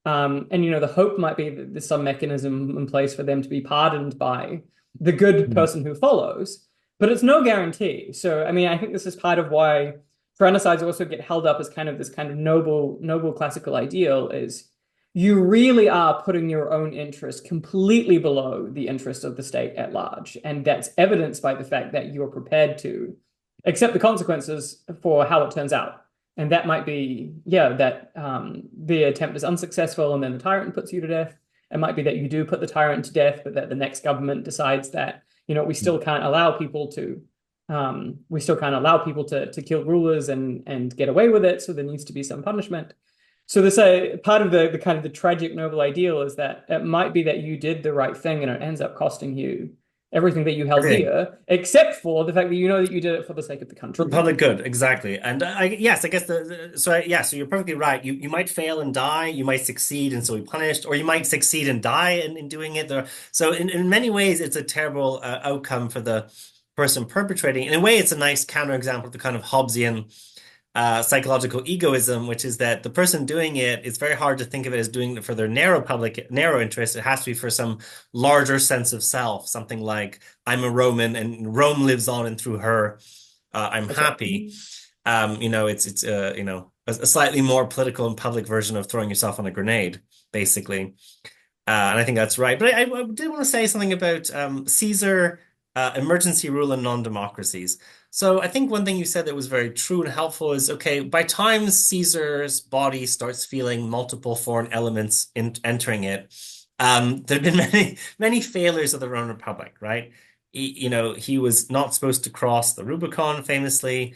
And the hope might be that there's some mechanism in place for them to be pardoned by the good person who follows, but it's no guarantee. So, I mean, I think this is part of why tyrannicides also get held up as kind of this kind of noble classical ideal is you really are putting your own interest completely below the interest of the state at large. And that's evidenced by the fact that you're prepared to accept the consequences for how it turns out. And that might be, yeah, that the attempt is unsuccessful and then the tyrant puts you to death. It might be that you do put the tyrant to death, but that the next government decides that, we still can't allow people to to kill rulers and get away with it. So there needs to be some punishment. So this part of the kind of the tragic noble ideal is that it might be that you did the right thing and it ends up costing you everything that you held Okay. dear, except for the fact that you know that you did it for the sake of the For the country. public good, exactly. And yes, I guess so you're perfectly right. You might fail and die, you might succeed and so be punished, or you might succeed and die in doing it. So in many ways, it's a terrible outcome for the person perpetrating. In a way, it's a nice counterexample of the kind of Hobbesian psychological egoism, which is that the person doing it, it's very hard to think of it as doing it for their narrow interest. It has to be for some larger sense of self, something like I'm a Roman and Rome lives on and through her, I'm That's right. happy. It's a slightly more political and public version of throwing yourself on a grenade, basically. And I think that's right. But I did want to say something about Caesar, emergency rule, and non-democracies. So I think one thing you said that was very true and helpful is, okay, by time Caesar's body starts feeling multiple foreign elements entering it, there have been many failures of the Roman Republic, right? He was not supposed to cross the Rubicon, famously.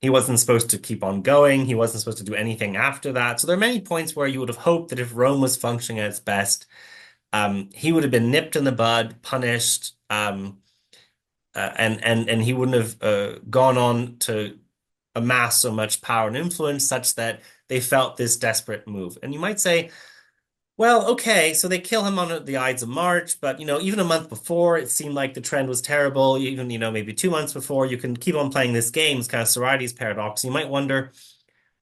He wasn't supposed to keep on going. He wasn't supposed to do anything after that. So there are many points where you would have hoped that if Rome was functioning at its best, he would have been nipped in the bud, punished, and he wouldn't have gone on to amass so much power and influence such that they felt this desperate move. And you might say, well, okay, so they kill him on the Ides of March, but even a month before, it seemed like the trend was terrible. Even maybe 2 months before, you can keep on playing this game, it's kind of Socrates paradox. You might wonder,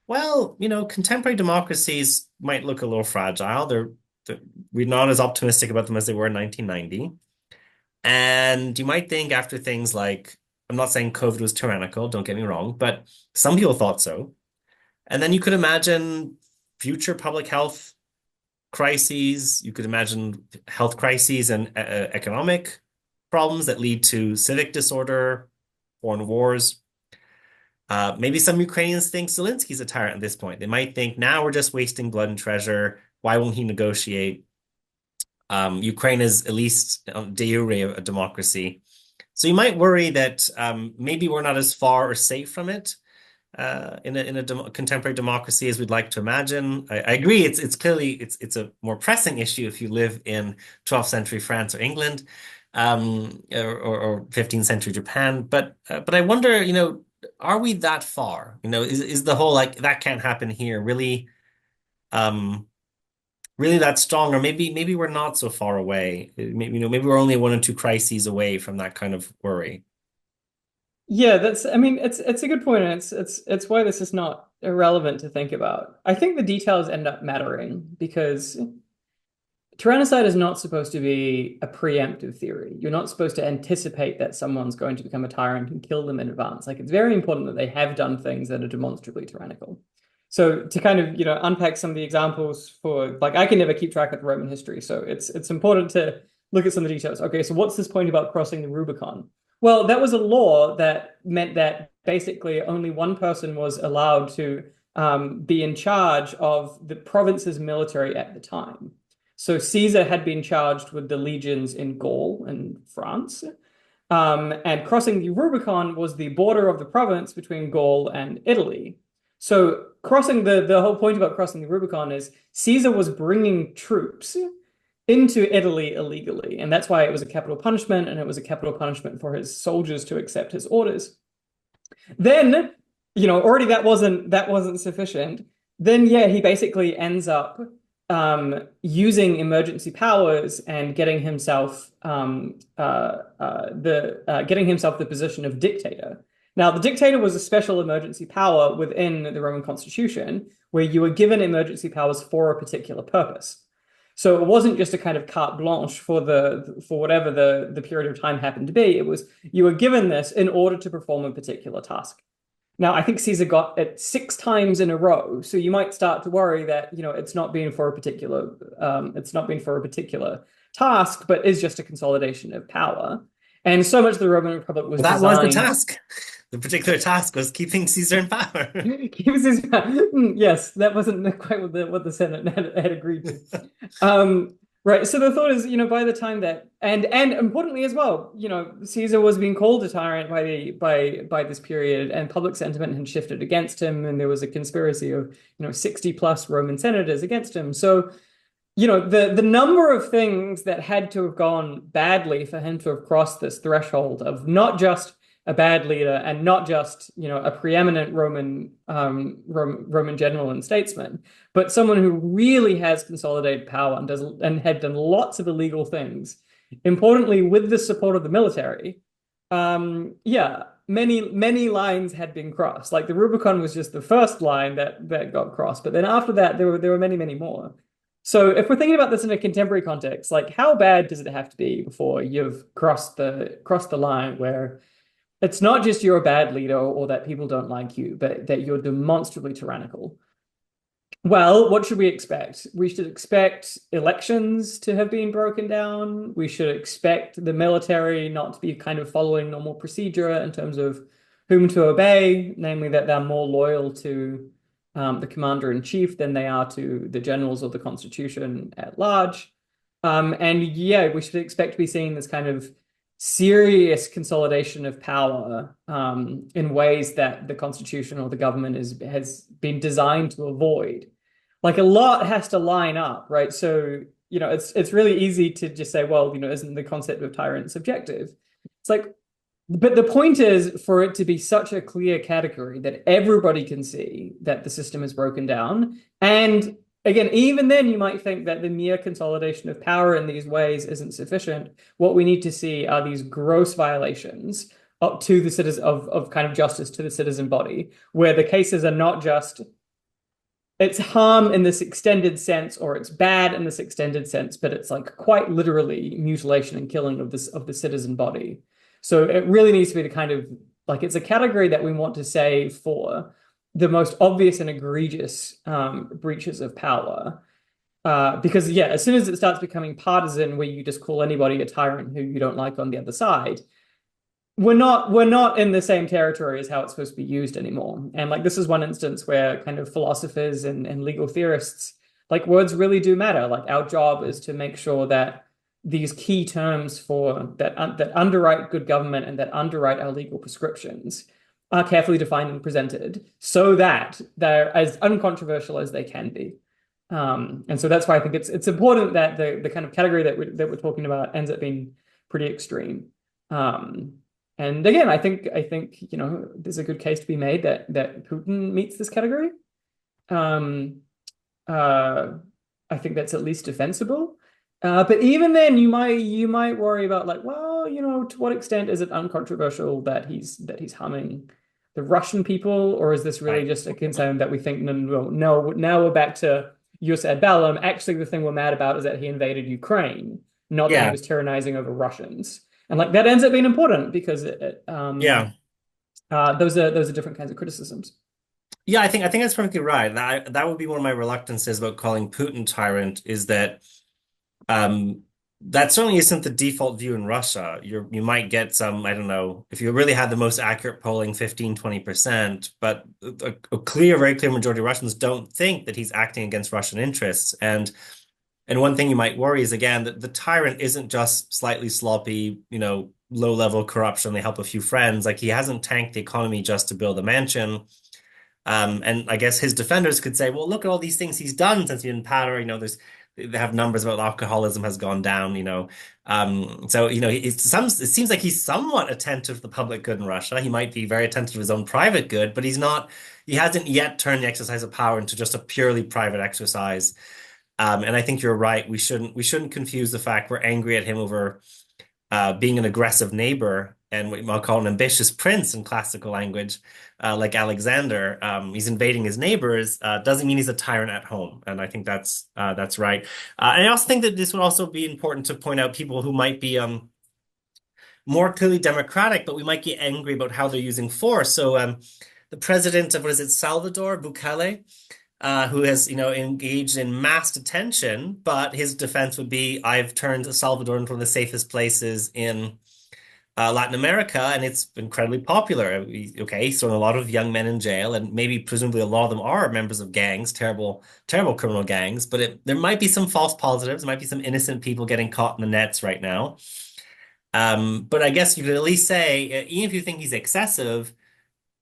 well, contemporary democracies might look a little fragile. We're not as optimistic about them as they were in 1990. And you might think after things like, I'm not saying COVID was tyrannical, don't get me wrong, but some people thought so. And then you could imagine future public health crises. You could imagine health crises and economic problems that lead to civic disorder, foreign wars. Maybe some Ukrainians think Zelensky's a tyrant at this point. They might think, now we're just wasting blood and treasure. Why won't he negotiate? Ukraine is at least de jure a democracy. So you might worry that maybe we're not as far or safe from it in a contemporary democracy as we'd like to imagine. I agree. It's clearly it's a more pressing issue if you live in 12th century France or England, or 15th century Japan. But I wonder, are we that far? Is the whole like that can't happen here really really that strong, or maybe we're not so far away. Maybe we're only one or two crises away from that kind of worry. Yeah, I mean, it's a good point, and it's why this is not irrelevant to think about. I think the details end up mattering because tyrannicide is not supposed to be a preemptive theory. You're not supposed to anticipate that someone's going to become a tyrant and kill them in advance. Like, it's very important that they have done things that are demonstrably tyrannical. So to kind of, unpack some of the examples for, like, I can never keep track of the Roman history, so it's important to look at some of the details. Okay, so what's this point about crossing the Rubicon? Well, that was a law that meant that basically only one person was allowed to be in charge of the province's military at the time. So Caesar had been charged with the legions in Gaul and France. And crossing the Rubicon was the border of the province between Gaul and Italy. So crossing the whole point about crossing the Rubicon is Caesar was bringing troops into Italy illegally. And that's why it was a capital punishment, and it was a capital punishment for his soldiers to accept his orders. Then, already that wasn't sufficient. Then, yeah, he basically ends up using emergency powers and getting himself the position of dictator. Now, the dictator was a special emergency power within the Roman Constitution, where you were given emergency powers for a particular purpose. So it wasn't just a kind of carte blanche for whatever the period of time happened to be. It was you were given this in order to perform a particular task. Now, I think Caesar got it 6 times in a row, so you might start to worry that it's not been for a particular task, but is just a consolidation of power. And so much of the Roman Republic was That was the designed. task. The particular task was keeping Caesar in power. Yes, that wasn't quite what the Senate had agreed to. Right. So the thought is, by the time that and importantly as well, Caesar was being called a tyrant by this period, and public sentiment had shifted against him, and there was a conspiracy of 60 plus Roman senators against him. So the number of things that had to have gone badly for him to have crossed this threshold of not just a bad leader and not just a preeminent Roman general and statesman, but someone who really has consolidated power and had done lots of illegal things. Importantly, with the support of the military, yeah, many lines had been crossed. Like the Rubicon was just the first line that got crossed, but then after that there were many more. So if we're thinking about this in a contemporary context, like how bad does it have to be before you've crossed the line where it's not just you're a bad leader or that people don't like you, but that you're demonstrably tyrannical? Well, what should we expect? We should expect elections to have been broken down. We should expect the military not to be kind of following normal procedure in terms of whom to obey, namely that they're more loyal to the commander-in-chief than they are to the generals or the constitution at large. And yeah, we should expect to be seeing this kind of serious consolidation of power in ways that the constitution or the government has been designed to avoid. Like a lot has to line up, right? So, it's really easy to just say, well, isn't the concept of tyrant subjective? It's like, but the point is for it to be such a clear category that everybody can see that the system is broken down. And again, even then, you might think that the mere consolidation of power in these ways isn't sufficient. What we need to see are these gross violations up to the citizen of kind of justice to the citizen body, where the cases are not just it's harm in this extended sense or it's bad in this extended sense, but it's like quite literally mutilation and killing of the citizen body. So it really needs to be the kind of like it's a category that we want to say for the most obvious and egregious breaches of power. Because yeah, as soon as it starts becoming partisan, where you just call anybody a tyrant who you don't like on the other side, we're not in the same territory as how it's supposed to be used anymore. And like this is one instance where kind of philosophers and legal theorists, like words really do matter. Like our job is to make sure that these key terms for that underwrite good government and that underwrite our legal prescriptions are carefully defined and presented so that they're as uncontroversial as they can be. And so that's why I think it's important that the kind of category that we're talking about ends up being pretty extreme. And again, I think there's a good case to be made that Putin meets this category. Um, I think that's at least defensible. But even then, you might worry about like, well, to what extent is it uncontroversial that he's harming the Russian people, or is this really Right. just a concern that we think no, no, no, now we're back to jus ad bellum. Actually, the thing we're mad about is that he invaded Ukraine, not that he Yeah. was tyrannizing over Russians. And like that ends up being important because Yeah. those are different kinds of criticisms. Yeah, I think that's perfectly right. That would be one of my reluctances about calling Putin tyrant is that um that certainly isn't the default view in Russia. You might get some, I don't know, if you really had the most accurate polling, 15-20%, but very clear majority of Russians don't think that he's acting against Russian interests. And one thing you might worry is again that the tyrant isn't just slightly sloppy, low-level corruption, they help a few friends. Like he hasn't tanked the economy just to build a mansion. And I guess his defenders could say, well, look at all these things he's done since he's in power. They have numbers about alcoholism has gone down. So it seems like he's somewhat attentive to the public good in Russia. He might be very attentive to his own private good, but he hasn't yet turned the exercise of power into just a purely private exercise. And I think you're right. We shouldn't confuse the fact we're angry at him over being an aggressive neighbor and what you might call an ambitious prince in classical language, like Alexander. He's invading his neighbors, doesn't mean he's a tyrant at home. And I think that's right. And I also think that this would also be important to point out people who might be more clearly democratic, but we might get angry about how they're using force. So the president of, what is it, Salvador Bukele, who has, engaged in mass detention, but his defense would be, I've turned El Salvador into one of the safest places in Latin America, and it's incredibly popular. He's thrown a lot of young men in jail, and maybe presumably a lot of them are members of gangs, terrible, terrible criminal gangs. But there might be some false positives, there might be some innocent people getting caught in the nets right now. But I guess you could at least say, even if you think he's excessive,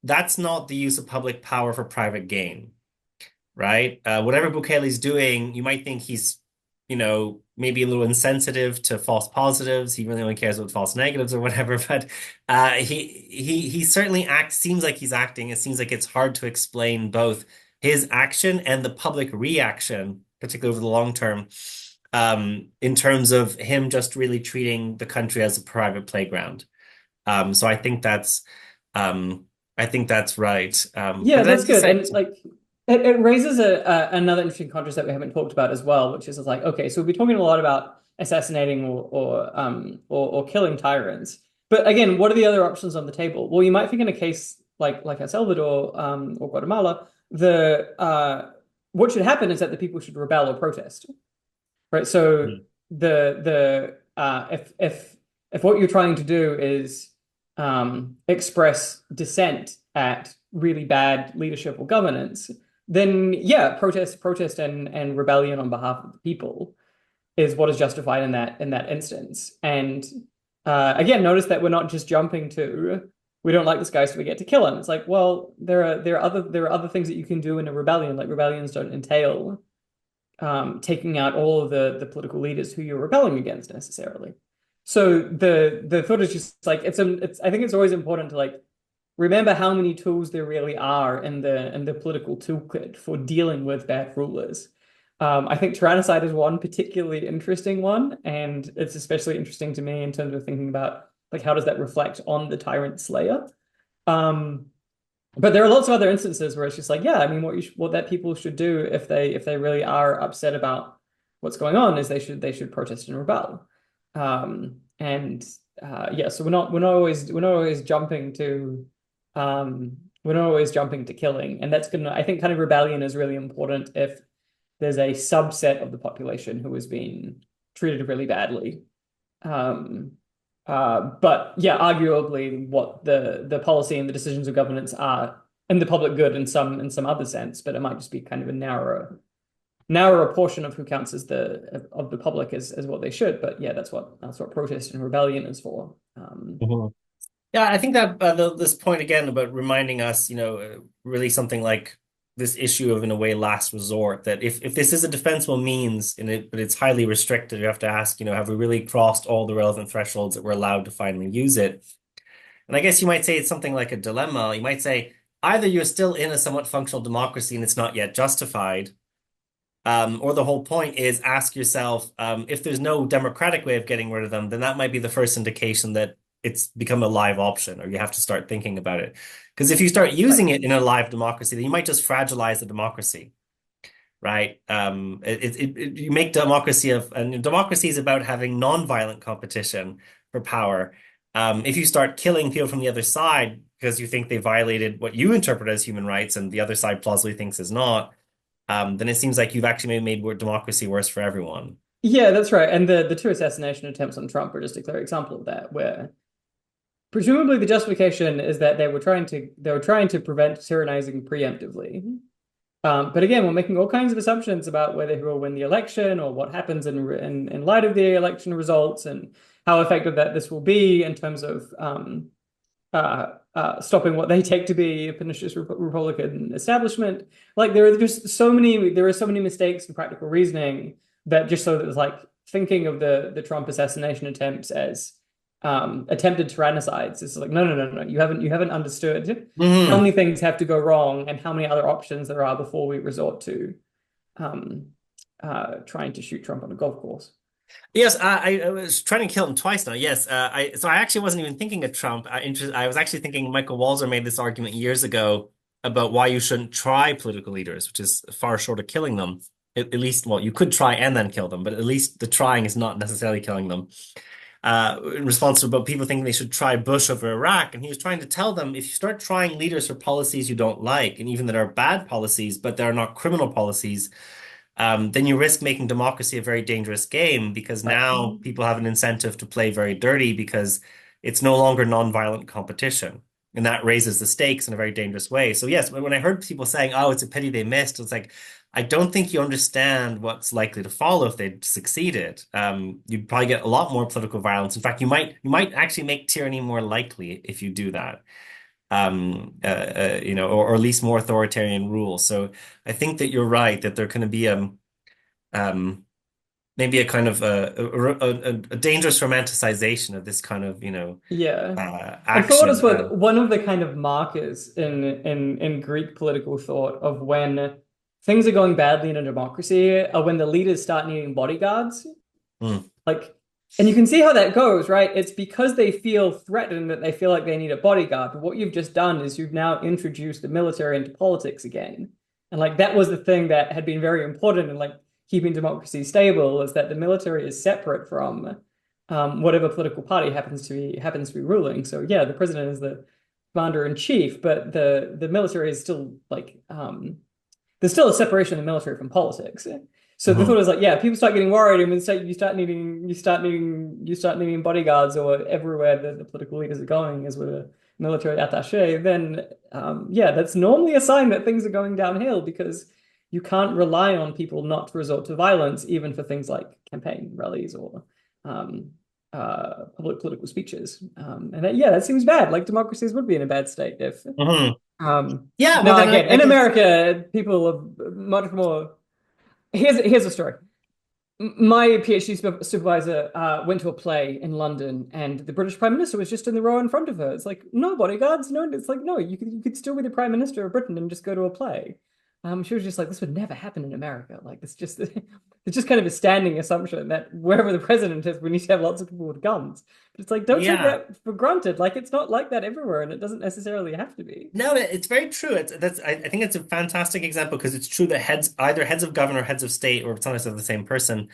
that's not the use of public power for private gain, right? Whatever Bukele's doing, you might think he's, maybe a little insensitive to false positives. He really only cares about false negatives or whatever. But he certainly seems like he's acting. It seems like it's hard to explain both his action and the public reaction, particularly over the long term, in terms of him just really treating the country as a private playground. So I think that's right. Yeah, But that's as you good. said, And like it raises another interesting contrast that we haven't talked about as well, which is like, okay, so we'll be talking a lot about assassinating or killing tyrants. But again, what are the other options on the table? Well, you might think in a case like El Salvador or Guatemala, the what should happen is that the people should rebel or protest, right? So if what you're trying to do is express dissent at really bad leadership or governance, then yeah, protest and rebellion on behalf of the people is what is justified in that instance. And Again, notice that we're not just jumping to we don't like this guy, so we get to kill him. It's like, well, there are other things that you can do in a rebellion. Like rebellions don't entail taking out all of the political leaders who you're rebelling against necessarily. So the thought is just like it's I think it's always important to like remember how many tools there really are in the political toolkit for dealing with bad rulers. I think Tyrannicide is one particularly interesting one, and it's especially interesting to me in terms of thinking about like how does that reflect on the tyrant slayer. Um, but there are lots of other instances where it's just like, yeah, I mean, what that people should do if they really are upset about what's going on is they should protest and rebel. And yeah, so we're not always jumping to we're not always jumping to killing, and that's gonna I think kind of rebellion is really important if there's a subset of the population who has been treated really badly. Um, but yeah, arguably, what the policy and the decisions of governance are in the public good in some other sense, but it might just be kind of a narrower portion of who counts as the public as what they should. But yeah, that's what protest and rebellion is for. Mhm. Yeah, I think that this point again about reminding us, really something like this issue of, in a way, last resort, that if this is a defensible means but it's highly restricted, you have to ask, have we really crossed all the relevant thresholds that we're allowed to finally use it? And I guess you might say it's something like a dilemma. You might say either you're still in a somewhat functional democracy and it's not yet justified, or the whole point is ask yourself, if there's no democratic way of getting rid of them, then that might be the first indication that it's become a live option, or you have to start thinking about it. Because if you start Right. using it in a live democracy, then you might just fragilize the democracy, right? You make and democracy is about having non-violent competition for power. If you start killing people from the other side because you think they violated what you interpret as human rights and the other side plausibly thinks is not, then it seems like you've actually made democracy worse for everyone. Yeah, that's right. And the two assassination attempts on Trump are just a clear example of that, where presumably the justification is that they were trying to prevent tyrannizing preemptively. But again, we're making all kinds of assumptions about whether he will win the election or what happens in light of the election results and how effective that this will be in terms of stopping what they take to be a pernicious Republican establishment. Like there are so many mistakes in practical reasoning that just so that it's like thinking of the Trump assassination attempts as attempted tyrannicides. It's like no. You haven't understood how Hmm. many things have to go wrong and how many other options there are before we resort to um, trying to shoot Trump on a golf course. Yes, I was trying to kill him twice now. Yes, I actually wasn't even thinking of Trump. I was actually thinking Michael Walzer made this argument years ago about why you shouldn't try political leaders, which is far short of killing them. At least, well, you could try and then kill them, but at least the trying is not necessarily killing them. In response to about people thinking they should try Bush over Iraq, and he was trying to tell them if you start trying leaders for policies you don't like, and even that are bad policies, but they're not criminal policies, then you risk making democracy a very dangerous game because Right. now people have an incentive to play very dirty because it's no longer nonviolent competition. And that raises the stakes in a very dangerous way. So yes, when I heard people saying, "Oh, it's a pity they missed," it's like, I don't think you understand what's likely to follow if they succeeded. You'd probably get a lot more political violence. In fact, you might actually make tyranny more likely if you do that. Or at least more authoritarian rule. So I think that you're right that there can be um, maybe a kind of a dangerous romanticization of this kind of Yeah. And for what it's action. worth, one of the kind of markers in Greek political thought of when things are going badly in a democracy are when the leaders start needing bodyguards. Mm, Like, and you can see how that goes, right? It's because they feel threatened that they feel like they need a bodyguard. But what you've just done is you've now introduced the military into politics again. And like that was the thing that had been very important in like keeping democracy stable is that the military is separate from whatever political party happens to be ruling. So yeah, the president is the commander in chief, but the military is still like there's still a separation of the military from politics. So the thought mhm. is like, yeah, people start getting worried, and you start needing bodyguards or everywhere the political leaders are going is with a military attaché, then yeah, that's normally a sign that things are going downhill because you can't rely on people not to resort to violence, even for things like campaign rallies or um, public political speeches. And that, yeah, that seems bad. Like democracies would be in a bad state if. Mhm. Um, Yeah, well Now then again, I in guess America, people are much more. Here's a story. My PhD supervisor went to a play in London, and the British Prime Minister was just in the row in front of her. It's like no bodyguards, no. It's like no, you could still be the Prime Minister of Britain and just go to a play. She was just like, this would never happen in America. Like it's just it's just kind of a standing assumption that wherever the president is, we need to have lots of people with guns. But it's like don't take yeah. that for granted. Like it's not like that everywhere, and it doesn't necessarily have to be. No, it's very true. I think it's a fantastic example because it's true that either heads of government or heads of state, or sometimes they're the same person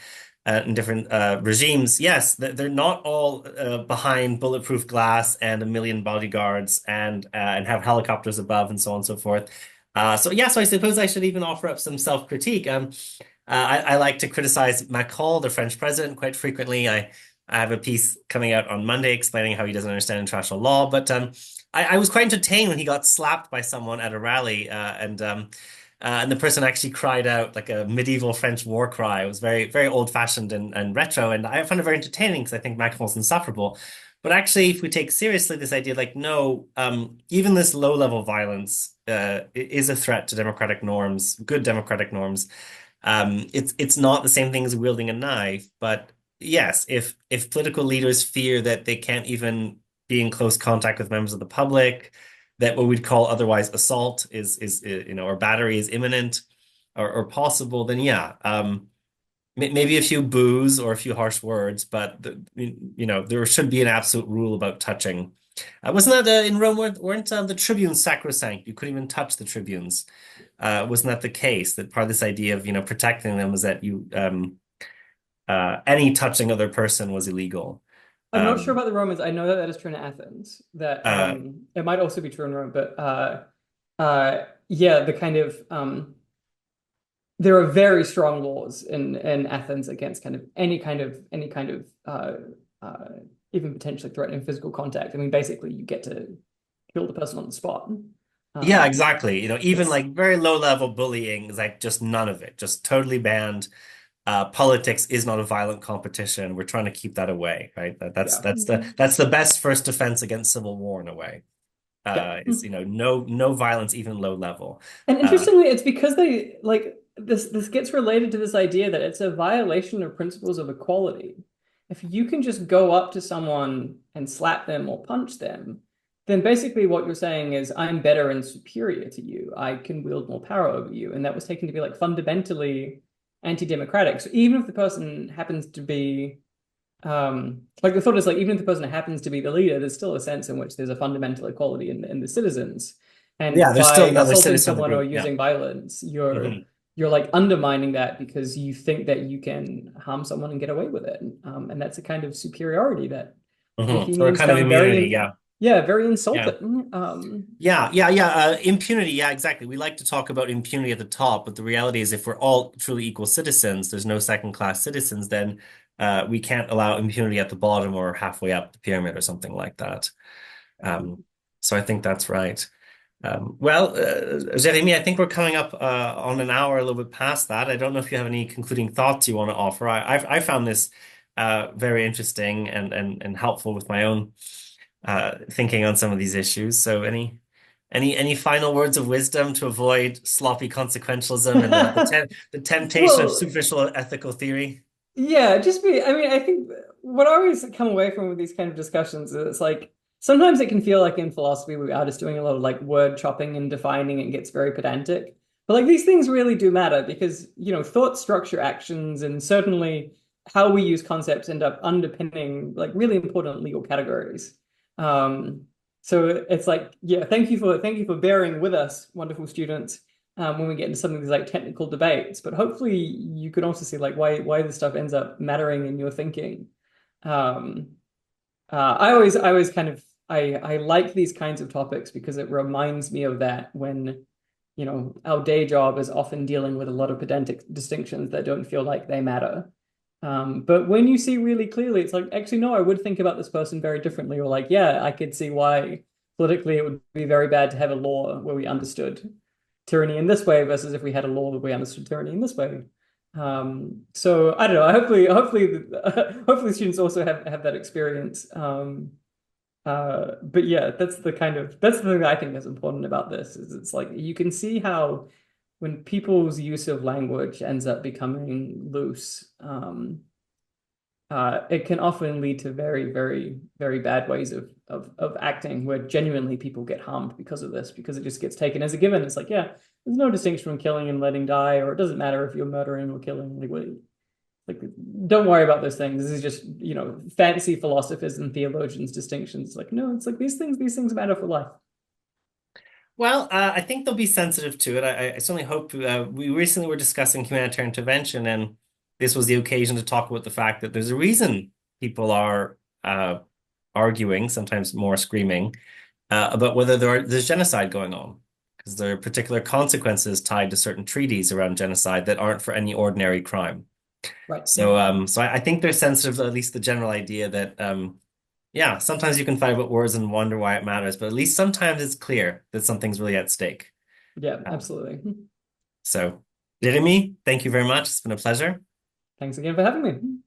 in different regimes. Yes, they're not all behind bulletproof glass and a million bodyguards and have helicopters above and so on and so forth. So I suppose I should even offer up some self-critique. I like to criticize Macron, the French president, quite frequently. I have a piece coming out on Monday explaining how he doesn't understand international law, but I was quite entertained when he got slapped by someone at a rally, and the person actually cried out like a medieval French war cry. It was very, very old-fashioned and retro, and I found it very entertaining because I think Macron's insufferable. But actually, if we take seriously this idea, like no, even this low-level violence is a threat to democratic norms, good democratic norms. It's not the same thing as wielding a knife, but yes, if political leaders fear that they can't even be in close contact with members of the public, that what we'd call otherwise assault is or battery is imminent or possible, then yeah, maybe a few boos or a few harsh words, but there should be an absolute rule about touching. Wasn't that in Rome weren't the tribunes sacrosanct? You couldn't even touch the tribunes. Wasn't that the case? That part of this idea of protecting them was that any touching other person was illegal. I'm not sure Um, about the Romans. I know that that is true in Athens. That uh, it might also be true in Rome, but yeah, the kind of there are very strong laws in Athens against kind of any kind of uh, even potentially threatening physical contact. I mean, basically, you get to kill the person on the spot. yeah, Um, exactly. Even it's like very low level bullying is like just none of it, just totally banned. Politics is not a violent competition. We're trying to keep that away, right? That's yeah, that's the best first defense against civil war in a way. yeah. Is no violence, even low level. And Uh, interestingly, it's because they like this gets related to this idea that it's a violation of principles of equality. If you can just go up to someone and slap them or punch them, then basically what you're saying is I'm better and superior to you. I can wield more power over you. And that was taken to be like fundamentally anti-democratic. So even if the person happens to be like the thought is like even if the person happens to be the leader, there's still a sense in which there's a fundamental equality in the citizens. yeah, And there's still by another assaulting citizen of the someone or group. Yeah. using violence, hmm you're like undermining that because you think that you can harm someone and get away with it. And that's a kind of superiority that Or a Athenians kind of found immunity. Yeah. yeah, very Yeah. insulting. Yeah. Impunity. Yeah, exactly. We like to talk about impunity at the top, but the reality is, if we're all truly equal citizens, there's no second-class citizens, then we can't allow impunity at the bottom or halfway up the pyramid or something like that. Um, so I think that's right. Jeremy, I think we're coming up on an hour, a little bit past that. I don't know if you have any concluding thoughts you want to offer. I found this very interesting and helpful with my own thinking on some of these issues. So any final words of wisdom to avoid sloppy consequentialism and the temptation of Well, superficial ethical theory? yeah, just be, I mean, I think what I always come away from with these kind of discussions is it's like sometimes it can feel like in philosophy we are just doing a lot of like word chopping and defining and gets very pedantic. But like these things really do matter because, thought structure actions and certainly how we use concepts end up underpinning like really important legal categories. Um, so it's like, yeah, thank you for bearing with us, wonderful students when we get into some of these like technical debates. But hopefully you can also see like why this stuff ends up mattering in your thinking. Um, I always kind of I like these kinds of topics because it reminds me of that when our day job is often dealing with a lot of pedantic distinctions that don't feel like they matter. But when you see really clearly, it's like, actually, no, I would think about this person very differently, or like, yeah, I could see why politically it would be very bad to have a law where we understood tyranny in this way versus if we had a law where we understood tyranny in this way. So I don't know. Hopefully students also have that experience. But yeah, that's the thing that I think is important about this is it's like you can see how when people's use of language ends up becoming loose, it can often lead to very, very, very bad ways of acting where genuinely people get harmed because of this, because it just gets taken as a given. It's like, yeah, there's no distinction from killing and letting die, or it doesn't matter if you're murdering or killing. Like, don't worry about those things. This is just, fancy philosophers and theologians' distinctions. Like, no, it's like these things matter for life. Well, I think they'll be sensitive to it. I certainly hope. We recently were discussing humanitarian intervention, and this was the occasion to talk about the fact that there's a reason people are arguing, sometimes more screaming, about whether there's genocide going on, because there are particular consequences tied to certain treaties around genocide that aren't for any ordinary crime. Right. So I think they're sensitive to at least the general idea that, yeah, sometimes you can fight about words and wonder why it matters, but at least sometimes it's clear that something's really at stake. Yeah, Um, absolutely. so, Jeremy, thank you very much. It's been a pleasure. Thanks again for having me.